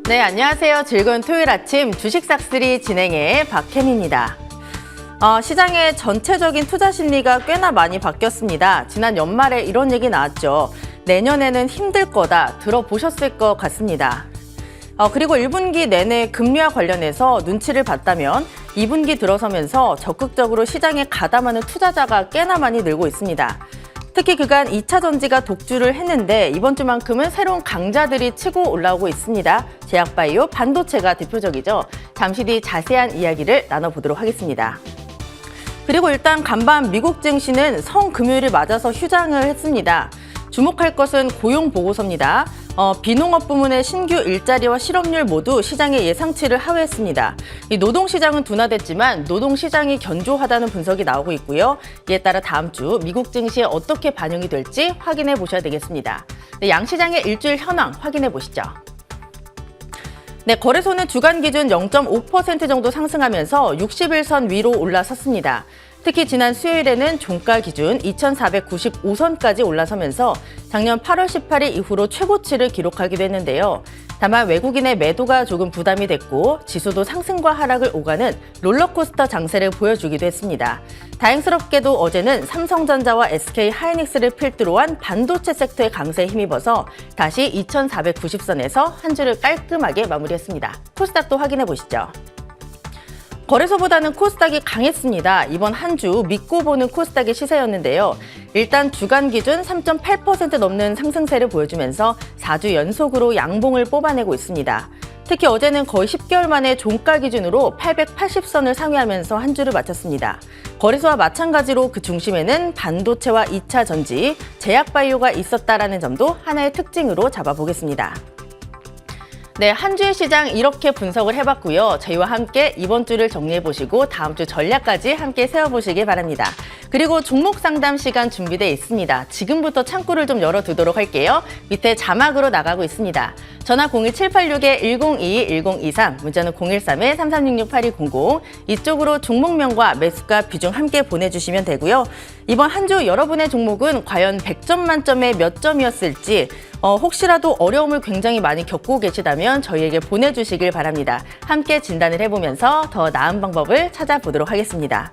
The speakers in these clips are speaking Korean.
네, 안녕하세요. 즐거운 토요일 아침 주식 싹쓸이 진행의 박혜미입니다. 시장의 전체적인 투자 심리가 꽤나 많이 바뀌었습니다. 지난 연말에 이런 얘기 나왔죠. 내년에는 힘들 거다 들어보셨을 것 같습니다. 그리고 1분기 내내 금리와 관련해서 눈치를 봤다면 2분기 들어서면서 적극적으로 시장에 가담하는 투자자가 꽤나 많이 늘고 있습니다. 특히 그간 2차 전지가 독주를 했는데 이번 주만큼은 새로운 강자들이 치고 올라오고 있습니다. 제약바이오, 반도체가 대표적이죠. 잠시 뒤 자세한 이야기를 나눠보도록 하겠습니다. 그리고 일단 간밤 미국 증시는 성금요일을 맞아서 휴장을 했습니다. 주목할 것은 고용 보고서입니다. 비농업 부문의 신규 일자리와 실업률 모두 시장의 예상치를 하회했습니다. 이 노동시장은 둔화됐지만 노동시장이 견조하다는 분석이 나오고 있고요. 이에 따라 다음 주 미국 증시에 어떻게 반영이 될지 확인해 보셔야 되겠습니다. 네, 양시장의 일주일 현황 확인해 보시죠. 네, 거래소는 주간 기준 0.5% 정도 상승하면서 60일선 위로 올라섰습니다. 특히 지난 수요일에는 종가 기준 2,495선까지 올라서면서 작년 8월 18일 이후로 최고치를 기록하기도 했는데요. 다만 외국인의 매도가 조금 부담이 됐고 지수도 상승과 하락을 오가는 롤러코스터 장세를 보여주기도 했습니다. 다행스럽게도 어제는 삼성전자와 SK하이닉스를 필두로 한 반도체 섹터의 강세에 힘입어서 다시 2,490선에서 한 주를 깔끔하게 마무리했습니다. 코스닥도 확인해 보시죠. 거래소보다는 코스닥이 강했습니다. 이번 한 주 믿고 보는 코스닥의 시세였는데요. 일단 주간 기준 3.8% 넘는 상승세를 보여주면서 4주 연속으로 양봉을 뽑아내고 있습니다. 특히 어제는 거의 10개월 만에 종가 기준으로 880선을 상회하면서 한 주를 마쳤습니다. 거래소와 마찬가지로 그 중심에는 반도체와 2차 전지, 제약바이오가 있었다라는 점도 하나의 특징으로 잡아보겠습니다. 네, 한 주의 시장 이렇게 분석을 해봤고요. 저희와 함께 이번 주를 정리해보시고 다음 주 전략까지 함께 세워보시길 바랍니다. 그리고 종목 상담 시간 준비되어 있습니다. 지금부터 창구를 좀 열어두도록 할게요. 밑에 자막으로 나가고 있습니다. 전화 01786-1022-1023, 문자는 013-3366-8200 이쪽으로 종목명과 매수가 비중 함께 보내주시면 되고요. 이번 한 주 여러분의 종목은 과연 100점 만점에 몇 점이었을지 혹시라도 어려움을 굉장히 많이 겪고 계시다면 저희에게 보내주시길 바랍니다. 함께 진단을 해보면서 더 나은 방법을 찾아보도록 하겠습니다.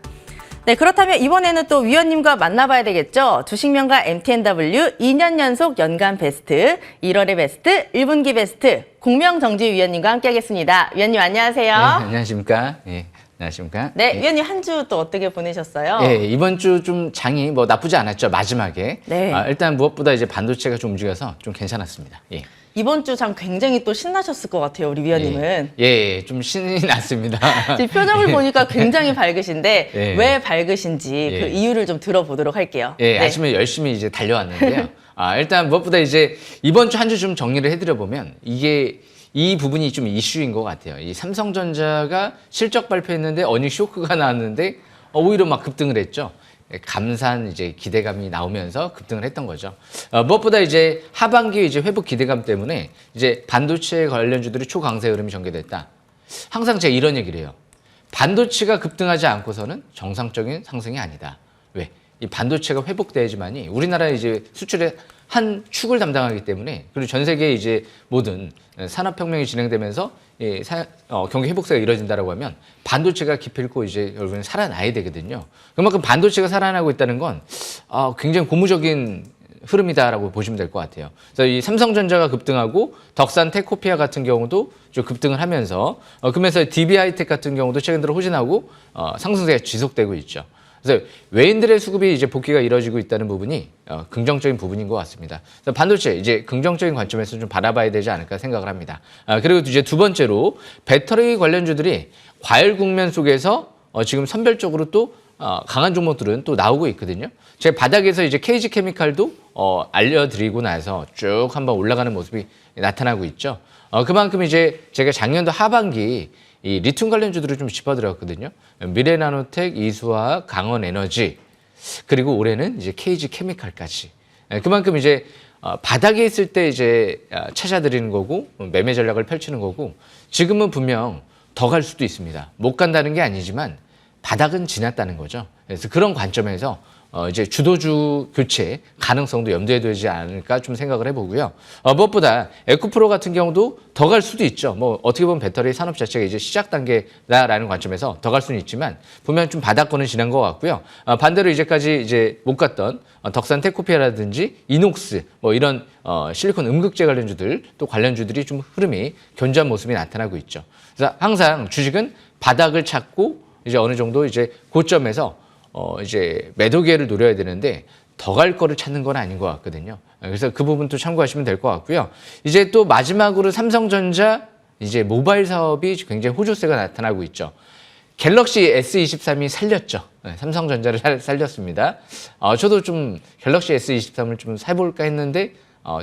네, 그렇다면 이번에는 또 위원님과 만나봐야 되겠죠. 주식명가 MTNW 2년 연속 연간 베스트, 1월의 베스트, 1분기 베스트 공명정지 위원님과 함께하겠습니다. 위원님 안녕하세요. 네, 안녕하십니까. 예, 안녕하십니까. 네, 예. 위원님 한 주 또 어떻게 보내셨어요? 예, 이번 주 좀 장이 뭐 나쁘지 않았죠. 마지막에. 네. 일단 무엇보다 이제 반도체가 좀 움직여서 좀 괜찮았습니다. 예. 이번 주 참 굉장히 또 신나셨을 것 같아요, 우리 위원님은. 예, 좀 신이 났습니다. 지금 표정을 보니까 굉장히 밝으신데 예. 왜 밝으신지 예. 그 이유를 좀 들어보도록 할게요. 예, 네. 아침에 열심히 이제 달려왔는데요. 일단 무엇보다 이제 이번 주 한 주 좀 정리를 해드려보면 이 부분이 좀 이슈인 것 같아요. 이 삼성전자가 실적 발표했는데 어닝 쇼크가 나왔는데 오히려 막 급등을 했죠. 감산 이제 기대감이 나오면서 급등을 했던 거죠. 무엇보다 이제 하반기 이제 회복 기대감 때문에 이제 반도체 관련주들이 초강세 흐름이 전개됐다. 항상 제가 이런 얘기를 해요. 반도체가 급등하지 않고서는 정상적인 상승이 아니다. 왜? 이 반도체가 회복돼야지만이 우리나라 이제 수출의 한 축을 담당하기 때문에 그리고 전 세계 이제 모든 산업혁명이 진행되면서 경기 회복세가 이루어진다라고 하면 반도체가 기필코 이제 여러분 살아나야 되거든요. 그만큼 반도체가 살아나고 있다는 건 굉장히 고무적인 흐름이다라고 보시면 될 것 같아요. 그래서 이 삼성전자가 급등하고 덕산 테코피아 같은 경우도 좀 급등을 하면서 그러면서 DB하이텍 같은 경우도 최근 들어 호진하고 상승세가 지속되고 있죠. 그래서 외인들의 수급이 이제 복귀가 이루어지고 있다는 부분이 긍정적인 부분인 것 같습니다. 그래서 반도체 이제 긍정적인 관점에서 좀 바라봐야 되지 않을까 생각을 합니다. 그리고 이제 두 번째로 배터리 관련주들이 과열 국면 속에서 지금 선별적으로 또 강한 종목들은 또 나오고 있거든요. 제 바닥에서 이제 KG 케미칼도 알려드리고 나서 쭉 한번 올라가는 모습이 나타나고 있죠. 그만큼 이제 제가 작년도 하반기 이 리튬 관련주들을 좀 짚어드렸거든요. 미래나노텍, 이수화학, 강원에너지, 그리고 올해는 이제 KG 케미칼까지. 그만큼 이제 바닥에 있을 때 이제 찾아드리는 거고 매매 전략을 펼치는 거고 지금은 분명 더 갈 수도 있습니다. 못 간다는 게 아니지만 바닥은 지났다는 거죠. 그래서 그런 관점에서 이제 주도주 교체 가능성도 염두에 두지 않을까 좀 생각을 해보고요. 무엇보다 에코프로 같은 경우도 더 갈 수도 있죠. 뭐 어떻게 보면 배터리 산업 자체가 이제 시작 단계다라는 관점에서 더 갈 수는 있지만 보면 좀 바닥권은 지난 것 같고요. 반대로 이제까지 이제 못 갔던 덕산 테코피아라든지 이녹스 뭐 이런 실리콘 음극재 관련주들 또 관련주들이 좀 흐름이 견조한 모습이 나타나고 있죠. 그래서 항상 주식은 바닥을 찾고 이제 어느 정도 이제 고점에서 이제 매도 기회를 노려야 되는데 더 갈 거를 찾는 건 아닌 것 같거든요. 그래서 그 부분도 참고하시면 될 것 같고요. 이제 또 마지막으로 삼성전자 이제 모바일 사업이 굉장히 호조세가 나타나고 있죠. 갤럭시 S23이 살렸죠. 네, 삼성전자를 살렸습니다. 저도 좀 갤럭시 S23을 좀 사볼까 했는데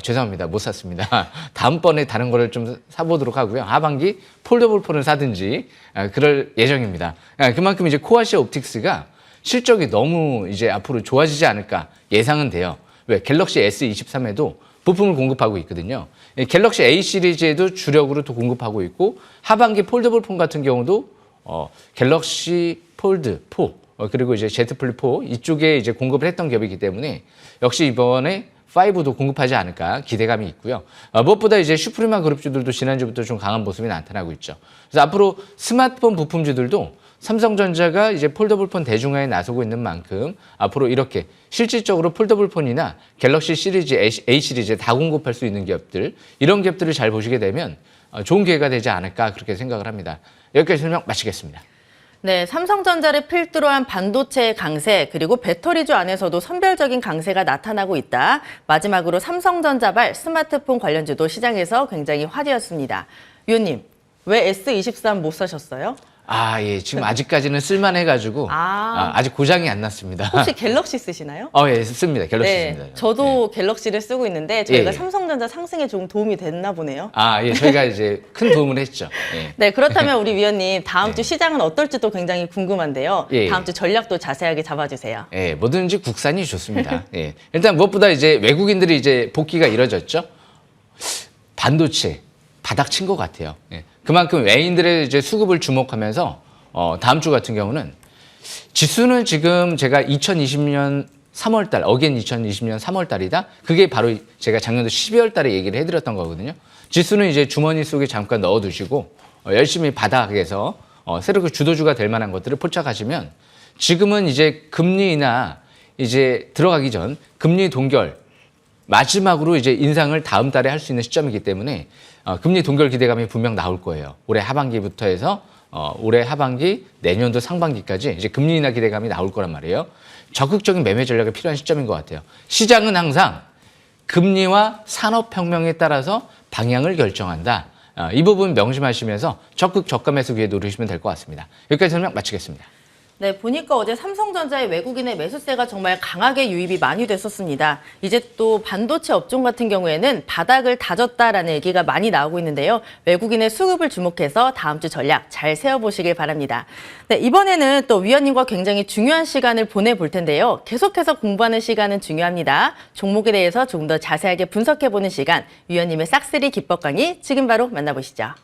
죄송합니다. 못 샀습니다. 다음번에 다른 거를 좀 사보도록 하고요. 하반기 폴더블 폰을 사든지 그럴 예정입니다. 그만큼 이제 코아시아 옵틱스가 실적이 너무 이제 앞으로 좋아지지 않을까 예상은 돼요. 왜? 갤럭시 S23에도 부품을 공급하고 있거든요. 갤럭시 A 시리즈에도 주력으로 또 공급하고 있고 하반기 폴더블 폰 같은 경우도 갤럭시 폴드 4 그리고 이제 Z 플립 4 이쪽에 이제 공급을 했던 기업이기 때문에 역시 이번에 5도 공급하지 않을까 기대감이 있고요. 무엇보다 이제 슈프리마 그룹주들도 지난주부터 좀 강한 모습이 나타나고 있죠. 그래서 앞으로 스마트폰 부품주들도 삼성전자가 이제 폴더블폰 대중화에 나서고 있는 만큼 앞으로 이렇게 실질적으로 폴더블폰이나 갤럭시 시리즈, A 시리즈에 다 공급할 수 있는 기업들 이런 기업들을 잘 보시게 되면 좋은 기회가 되지 않을까 그렇게 생각을 합니다. 여기까지 설명 마치겠습니다. 네, 삼성전자를 필두로 한 반도체의 강세 그리고 배터리주 안에서도 선별적인 강세가 나타나고 있다. 마지막으로 삼성전자발 스마트폰 관련주도 시장에서 굉장히 화제였습니다. 위원님, 왜 S23 못 사셨어요? 예. 지금 아직까지는 쓸만해가지고 아직 고장이 안 났습니다. 혹시 갤럭시 쓰시나요? 예, 씁니다. 갤럭시 네, 씁니다. 저도 갤럭시를 쓰고 있는데 저희가 예. 삼성전자 상승에 좀 도움이 됐나 보네요. 예. 저희가 이제 큰 도움을 했죠. 예. 네, 그렇다면 우리 위원님 다음 주 시장은 어떨지도 굉장히 궁금한데요. 예. 다음 주 전략도 자세하게 잡아주세요. 예, 뭐든지 국산이 좋습니다. 예. 일단 무엇보다 이제 외국인들이 이제 복귀가 이뤄졌죠. 반도체 바닥 친 것 같아요. 예. 그만큼 외인들의 이제 수급을 주목하면서 다음 주 같은 경우는 지수는 지금 제가 2020년 3월 달, 어게인 2020년 3월 달이다. 그게 바로 제가 작년도 12월 달에 얘기를 해드렸던 거거든요. 지수는 이제 주머니 속에 잠깐 넣어두시고 열심히 바닥에서 새롭게 주도주가 될 만한 것들을 포착하시면 지금은 이제 금리나 이제 들어가기 전 금리 동결 마지막으로 이제 인상을 다음 달에 할 수 있는 시점이기 때문에 금리 동결 기대감이 분명 나올 거예요. 올해 하반기부터 해서 올해 하반기, 내년도 상반기까지 이제 금리 인하 기대감이 나올 거란 말이에요. 적극적인 매매 전략이 필요한 시점인 것 같아요. 시장은 항상 금리와 산업혁명에 따라서 방향을 결정한다. 이 부분 명심하시면서 적극 저가 매수 기회 노리시면 될 것 같습니다. 여기까지 설명 마치겠습니다. 네, 보니까 어제 삼성전자의 외국인의 매수세가 정말 강하게 유입이 많이 됐었습니다. 이제 또 반도체 업종 같은 경우에는 바닥을 다졌다라는 얘기가 많이 나오고 있는데요. 외국인의 수급을 주목해서 다음 주 전략 잘 세워보시길 바랍니다. 네, 이번에는 또 위원님과 굉장히 중요한 시간을 보내볼 텐데요. 계속해서 공부하는 시간은 중요합니다. 종목에 대해서 조금 더 자세하게 분석해보는 시간, 위원님의 싹쓸이 기법 강의 지금 바로 만나보시죠.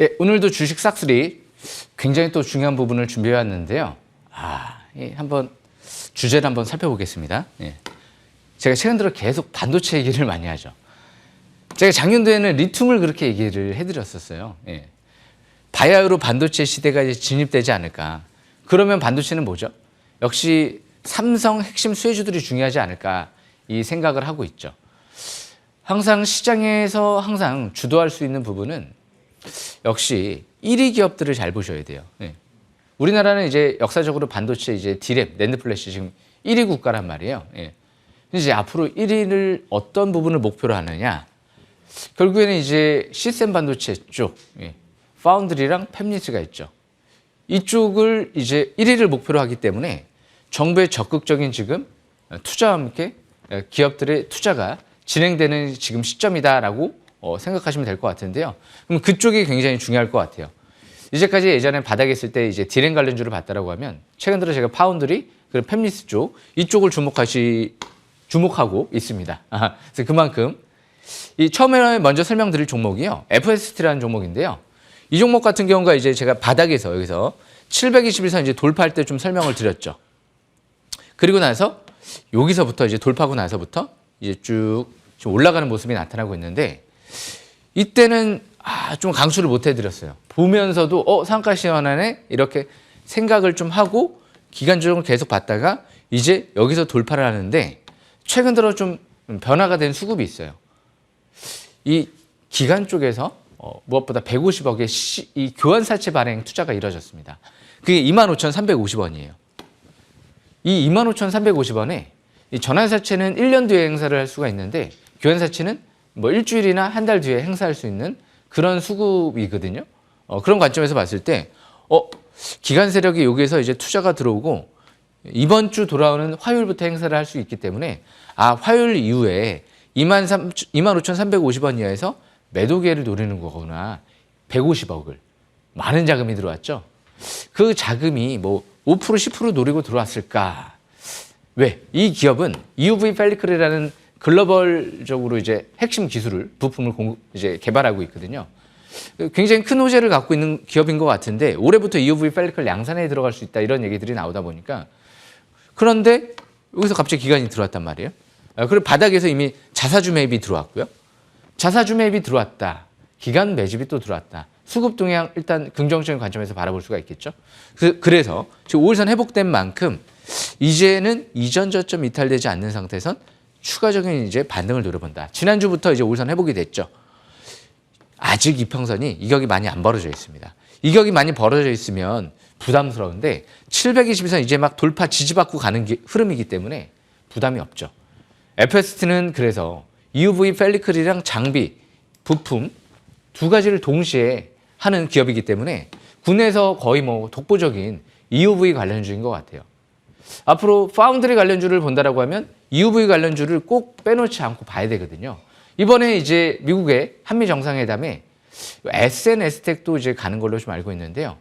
예, 오늘도 주식 싹쓸이 굉장히 또 중요한 부분을 준비해 왔는데요. 한번 주제를 한번 살펴보겠습니다. 예. 제가 최근 들어 계속 반도체 얘기를 많이 하죠. 제가 작년도에는 리튬을 그렇게 얘기를 해드렸었어요. 예. 바야흐로 반도체 시대가 이제 진입되지 않을까. 그러면 반도체는 뭐죠? 역시 삼성 핵심 수혜주들이 중요하지 않을까 이 생각을 하고 있죠. 항상 시장에서 항상 주도할 수 있는 부분은 역시 1위 기업들을 잘 보셔야 돼요. 예. 우리나라는 이제 역사적으로 반도체 이제 디램, 낸드 플래시 지금 1위 국가란 말이에요. 예. 이제 앞으로 1위를 어떤 부분을 목표로 하느냐? 결국에는 이제 시스템 반도체 쪽, 예. 파운드리랑 팹리스가 있죠. 이쪽을 이제 1위를 목표로 하기 때문에 정부의 적극적인 지금 투자와 함께 기업들의 투자가 진행되는 지금 시점이다라고 생각하시면 될 것 같은데요. 그럼 그쪽이 굉장히 중요할 것 같아요. 이제까지 예전에 바닥에 있을 때 이제 디램 관련주를 봤다라고 하면 최근 들어 제가 파운드리 그리고 팹리스 쪽 이쪽을 주목하고 있습니다. 그래서 그만큼 이 처음에 먼저 설명드릴 종목이요. FST라는 종목인데요. 이 종목 같은 경우가 이제 제가 바닥에서 여기서 721선 이제 돌파할 때 좀 설명을 드렸죠. 그리고 나서 여기서부터 이제 돌파하고 나서부터 이제 쭉 올라가는 모습이 나타나고 있는데 이때는 좀 강추를 못 해드렸어요. 보면서도 상가 시원하네 이렇게 생각을 좀 하고 기간적으로 계속 봤다가 이제 여기서 돌파를 하는데 최근 들어 좀 변화가 된 수급이 있어요. 이 기간 쪽에서 무엇보다 150억의 이 교환사채 발행 투자가 이루어졌습니다. 그게 25,350원이에요. 이 25,350원에 이 전환사채는 1년 뒤에 행사를 할 수가 있는데 교환사채는 뭐 일주일이나 한 달 뒤에 행사할 수 있는 그런 수급이거든요. 그런 관점에서 봤을 때 기관 세력이 여기에서 이제 투자가 들어오고 이번 주 돌아오는 화요일부터 행사를 할 수 있기 때문에 화요일 이후에 25,350원 이하에서 매도 기회를 노리는 거구나. 150억을. 많은 자금이 들어왔죠. 그 자금이 뭐 5% 10% 노리고 들어왔을까? 왜? 이 기업은 EUV 펠리클이라는 글로벌적으로 이제 핵심 기술을 부품을 이제 개발하고 있거든요. 굉장히 큰 호재를 갖고 있는 기업인 것 같은데 올해부터 EUV 펠리클 양산에 들어갈 수 있다 이런 얘기들이 나오다 보니까 그런데 여기서 갑자기 기관이 들어왔단 말이에요. 그리고 바닥에서 이미 자사주 매입이 들어왔고요. 자사주 매입이 들어왔다. 기관 매집이 또 들어왔다. 수급 동향 일단 긍정적인 관점에서 바라볼 수가 있겠죠. 그래서 지금 5일선 회복된 만큼 이제는 이전 저점 이탈되지 않는 상태에선 추가적인 이제 반등을 노려본다. 지난주부터 이제 5일선 회복이 됐죠. 아직 이평선이 이격이 많이 안 벌어져 있습니다. 이격이 많이 벌어져 있으면 부담스러운데 722선 이제 막 돌파 지지받고 가는 흐름이기 때문에 부담이 없죠. FST는 그래서 EUV 펠리클이랑 장비, 부품 두 가지를 동시에 하는 기업이기 때문에 국내에서 거의 뭐 독보적인 EUV 관련주인 것 같아요. 앞으로 파운드리 관련주를 본다라고 하면 EUV 관련주를 꼭 빼놓지 않고 봐야 되거든요. 이번에 이제 미국의 한미 정상회담에 SNS텍도 이제 가는 걸로 좀 알고 있는데요.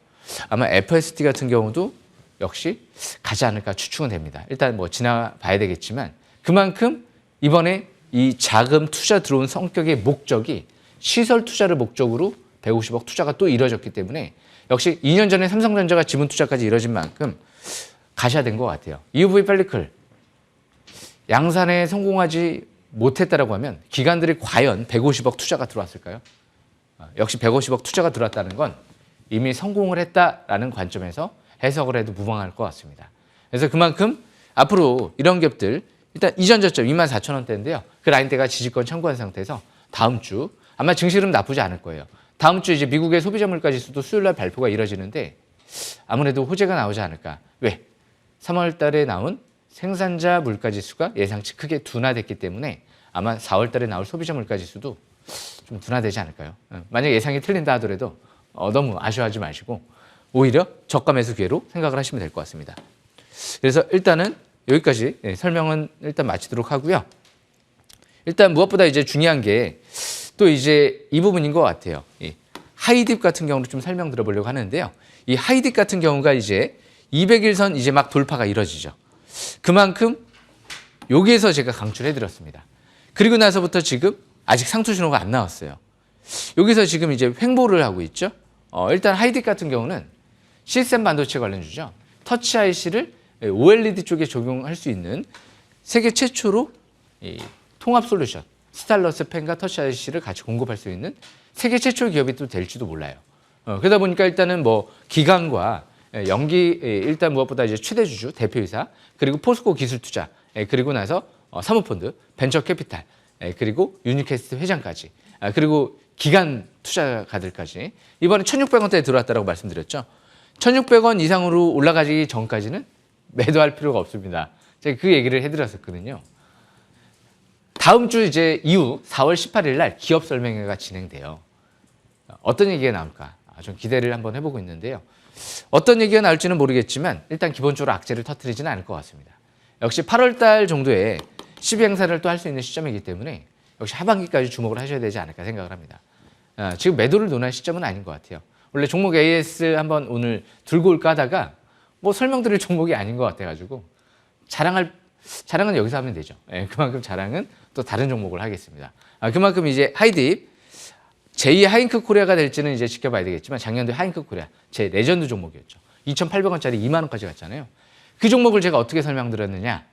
아마 FST 같은 경우도 역시 가지 않을까 추측은 됩니다. 일단 뭐 지나봐야 되겠지만 그만큼 이번에 이 자금 투자 들어온 성격의 목적이 시설 투자를 목적으로 150억 투자가 또 이루어졌기 때문에 역시 2년 전에 삼성전자가 지분 투자까지 이루어진 만큼 가셔야 된 것 같아요. EUV 펠리클 양산에 성공하지 못했다라고 하면 기관들이 과연 150억 투자가 들어왔을까요? 역시 150억 투자가 들어왔다는 건 이미 성공을 했다라는 관점에서 해석을 해도 무방할 것 같습니다. 그래서 그만큼 앞으로 이런 기업들 일단 이전 저점 24,000원대인데요. 그 라인대가 지지권 청구한 상태에서 다음 주 아마 증시는 나쁘지 않을 거예요. 다음 주 이제 미국의 소비자 물가 지수도 수요일 날 발표가 이뤄지는데 아무래도 호재가 나오지 않을까. 왜? 3월 달에 나온 생산자 물가 지수가 예상치 크게 둔화됐기 때문에 아마 4월 달에 나올 소비자 물가 지수도 좀 둔화되지 않을까요? 만약 예상이 틀린다 하더라도 너무 아쉬워하지 마시고 오히려 저가 매수 기회로 생각을 하시면 될 것 같습니다. 그래서 일단은 여기까지 설명은 일단 마치도록 하고요. 일단 무엇보다 이제 중요한 게 또 이제 이 부분인 것 같아요. 하이딥 같은 경우로 좀 설명 들어보려고 하는데요. 이 하이딥 같은 경우가 이제 200일선 이제 막 돌파가 이뤄지죠. 그만큼 여기에서 제가 강추를 해드렸습니다. 그리고 나서부터 지금 아직 상투 신호가 안 나왔어요. 여기서 지금 이제 횡보를 하고 있죠. 일단 하이딥 같은 경우는 시스템 반도체 관련주죠. 터치 IC를 OLED 쪽에 적용할 수 있는 세계 최초로 이 통합 솔루션, 스타일러스 펜과 터치 IC를 같이 공급할 수 있는 세계 최초 기업이 또 될지도 몰라요. 그러다 보니까 일단은 뭐 기관과 연기 일단 무엇보다 이제 최대주주, 대표이사, 그리고 포스코 기술투자, 그리고 나서 사모펀드, 벤처캐피탈, 그리고 유니캐스트 회장까지, 그리고 기관 투자가들까지 이번에 1,600원대에 들어왔다고 말씀드렸죠. 1,600원 이상으로 올라가기 전까지는 매도할 필요가 없습니다. 제가 그 얘기를 해드렸었거든요. 다음 주 이제 이후 4월 18일 날 기업 설명회가 진행돼요. 어떤 얘기가 나올까? 좀 기대를 한번 해보고 있는데요. 어떤 얘기가 나올지는 모르겠지만 일단 기본적으로 악재를 터뜨리지는 않을 것 같습니다. 역시 8월 달 정도에 12 행사를 또 할 수 있는 시점이기 때문에 역시 하반기까지 주목을 하셔야 되지 않을까 생각을 합니다. 지금 매도를 논할 시점은 아닌 것 같아요. 원래 종목 AS 한번 오늘 들고 올까 하다가 뭐 설명드릴 종목이 아닌 것 같아가지고 자랑은 여기서 하면 되죠. 그만큼 자랑은 또 다른 종목을 하겠습니다. 그만큼 이제 하이딥 제2의 하잉크 코리아가 될지는 이제 지켜봐야 되겠지만 작년도에 하잉크 코리아 제 레전드 종목이었죠. 2,800원짜리 2만 원까지 갔잖아요. 그 종목을 제가 어떻게 설명드렸느냐?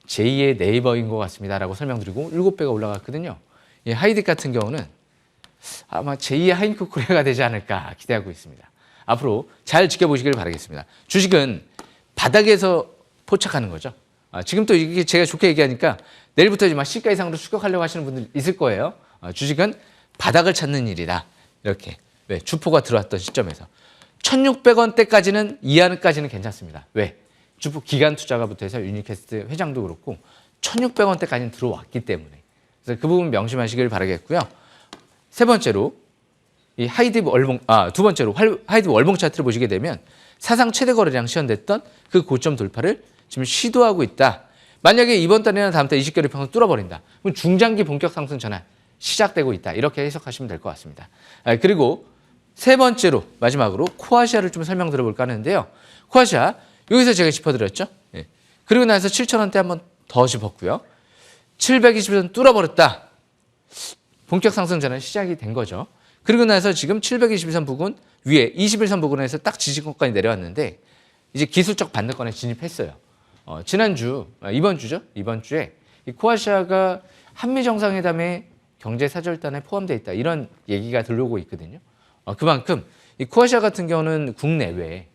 제2의 네이버인 것 같습니다라고 설명드리고 7배가 올라갔거든요. 이 하이딥 같은 경우는 아마 제2의 하잉크 코리아가 되지 않을까 기대하고 있습니다. 앞으로 잘 지켜보시길 바라겠습니다. 주식은 바닥에서 포착하는 거죠. 지금 또 이게 제가 좋게 얘기하니까 내일부터 이제 막 시가 이상으로 추격하려고 하시는 분들 있을 거예요. 주식은 바닥을 찾는 일이다. 이렇게 주포가 들어왔던 시점에서 1,600원대까지는 이하까지는 괜찮습니다. 왜? 주포 기간 투자가부터 해서 유니캐스트 회장도 그렇고 1,600원대까지는 들어왔기 때문에 그래서 그 부분 명심하시길 바라겠고요. 세 번째로 이 하이딥 월봉 두 번째로 하이딥 월봉 차트를 보시게 되면 사상 최대 거래량 시현됐던 그 고점 돌파를 지금 시도하고 있다. 만약에 이번 달이나 다음 달 20개월 평선 뚫어버린다. 그럼 중장기 본격 상승 전환 시작되고 있다. 이렇게 해석하시면 될 것 같습니다. 그리고 세 번째로 마지막으로 코아시아를 좀 설명 들어볼까 하는데요. 코아시아 여기서 제가 짚어드렸죠. 그리고 나서 7,000원대 한번 더 짚었고요. 720원 뚫어버렸다. 본격 상승 전환 시작이 된 거죠. 그리고 나서 지금 721선 부근 위에 21선 부근에서 딱 지지권까지 내려왔는데 이제 기술적 반등권에 진입했어요. 지난주, 이번 주죠? 이번 주에 이 코아시아가 한미 정상회담에 경제 사절단에 포함되어 있다. 이런 얘기가 들려오고 있거든요. 그만큼 이 코아시아 같은 경우는 국내외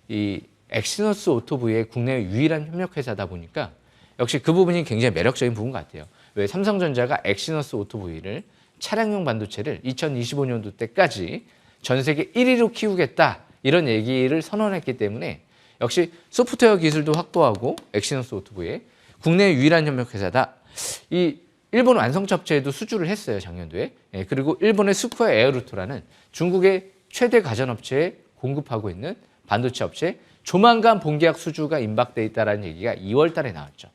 이 엑시노스 오토브의 국내외 유일한 협력회사다 보니까 역시 그 부분이 굉장히 매력적인 부분 같아요. 왜 삼성전자가 엑시노스 오토브를 차량용 반도체를 2025년도 때까지 전 세계 1위로 키우겠다. 이런 얘기를 선언했기 때문에 역시 소프트웨어 기술도 확보하고 엑시노스 오토브의 국내 유일한 협력회사다. 이 일본 완성차 업체에도 수주를 했어요. 작년도에. 그리고 일본의 스퀘어 에어루토라는 중국의 최대 가전업체에 공급하고 있는 반도체 업체 조만간 본계약 수주가 임박돼 있다는 얘기가 2월 달에 나왔죠.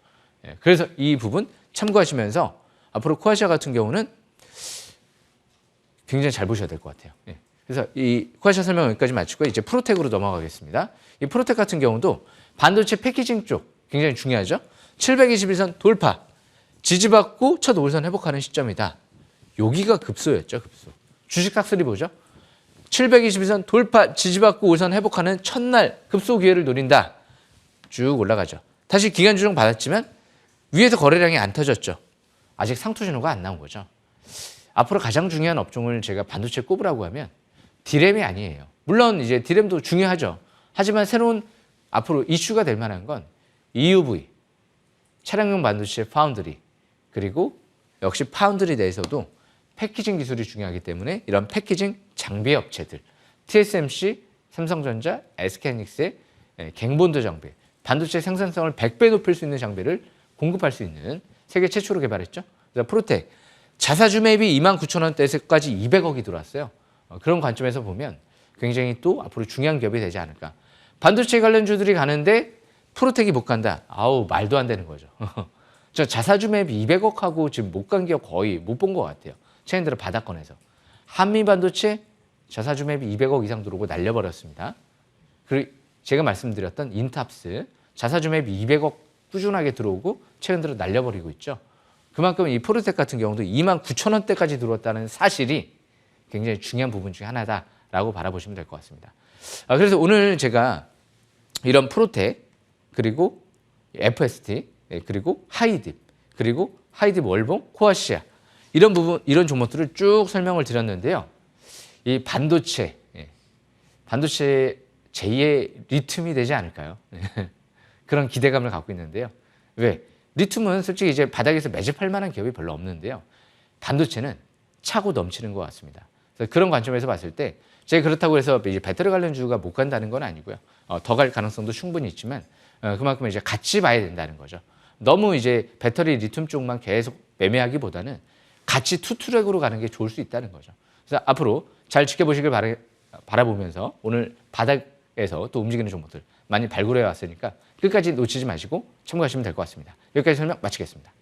그래서 이 부분 참고하시면서 앞으로 코아시아 같은 경우는 굉장히 잘 보셔야 될 것 같아요. 그래서 이 코아시아 설명 여기까지 마치고 이제 프로텍으로 넘어가겠습니다. 이 프로텍 같은 경우도 반도체 패키징 쪽 굉장히 중요하죠. 721선 돌파, 지지받고 첫 5일선 회복하는 시점이다. 여기가 급소였죠, 급소. 주식 싹쓸이 보죠. 721선 돌파, 지지받고 5일선 회복하는 첫날 급소 기회를 노린다. 쭉 올라가죠. 다시 기간 조정 받았지만 위에서 거래량이 안 터졌죠. 아직 상투 신호가 안 나온 거죠. 앞으로 가장 중요한 업종을 제가 반도체 꼽으라고 하면 디램이 아니에요. 물론 이제 디램도 중요하죠. 하지만 새로운 앞으로 이슈가 될 만한 건 EUV, 차량용 반도체 파운드리, 그리고 역시 파운드리 내에서도 패키징 기술이 중요하기 때문에 이런 패키징 장비 업체들, TSMC, 삼성전자, SK하이닉스의 갱본도 장비, 반도체 생산성을 100배 높일 수 있는 장비를 공급할 수 있는 세계 최초로 개발했죠. 그래서 프로텍, 자사주 매입이 29,000원대에서까지 200억이 들어왔어요. 그런 관점에서 보면 굉장히 또 앞으로 중요한 기업이 되지 않을까. 반도체 관련주들이 가는데 프로텍이 못 간다. 아우, 말도 안 되는 거죠. 저 자사주 매입 200억하고 지금 못 간 기업 거의 못 본 것 같아요. 최근 들어 바닥권에서. 한미 반도체 자사주 매입 200억 이상 들어오고 날려버렸습니다. 그리고 제가 말씀드렸던 인탑스 자사주 매입 200억 꾸준하게 들어오고 최근 들어 날려버리고 있죠. 그만큼 이 프로텍 같은 경우도 29,000원대까지 들어왔다는 사실이 굉장히 중요한 부분 중에 하나다라고 바라보시면 될 것 같습니다. 그래서 오늘 제가 이런 프로텍, 그리고 FST, 그리고 하이딥, 그리고 하이딥 월봉, 코아시아 이런 부분, 이런 종목들을 쭉 설명을 드렸는데요. 이 반도체 제2의 리튬이 되지 않을까요? 그런 기대감을 갖고 있는데요. 왜? 리튬은 솔직히 이제 바닥에서 매집할 만한 기업이 별로 없는데요. 반도체는 차고 넘치는 것 같습니다. 그래서 그런 관점에서 봤을 때 제가 그렇다고 해서 이제 배터리 관련주가 못 간다는 건 아니고요. 더 갈 가능성도 충분히 있지만 그만큼 이제 같이 봐야 된다는 거죠. 너무 이제 배터리 리튬 쪽만 계속 매매하기보다는 같이 투트랙으로 가는 게 좋을 수 있다는 거죠. 그래서 앞으로 잘 지켜보시길 바라보면서 오늘 바닥에서 또 움직이는 종목들 많이 발굴해 왔으니까 끝까지 놓치지 마시고 참고하시면 될 것 같습니다. 여기까지 설명 마치겠습니다.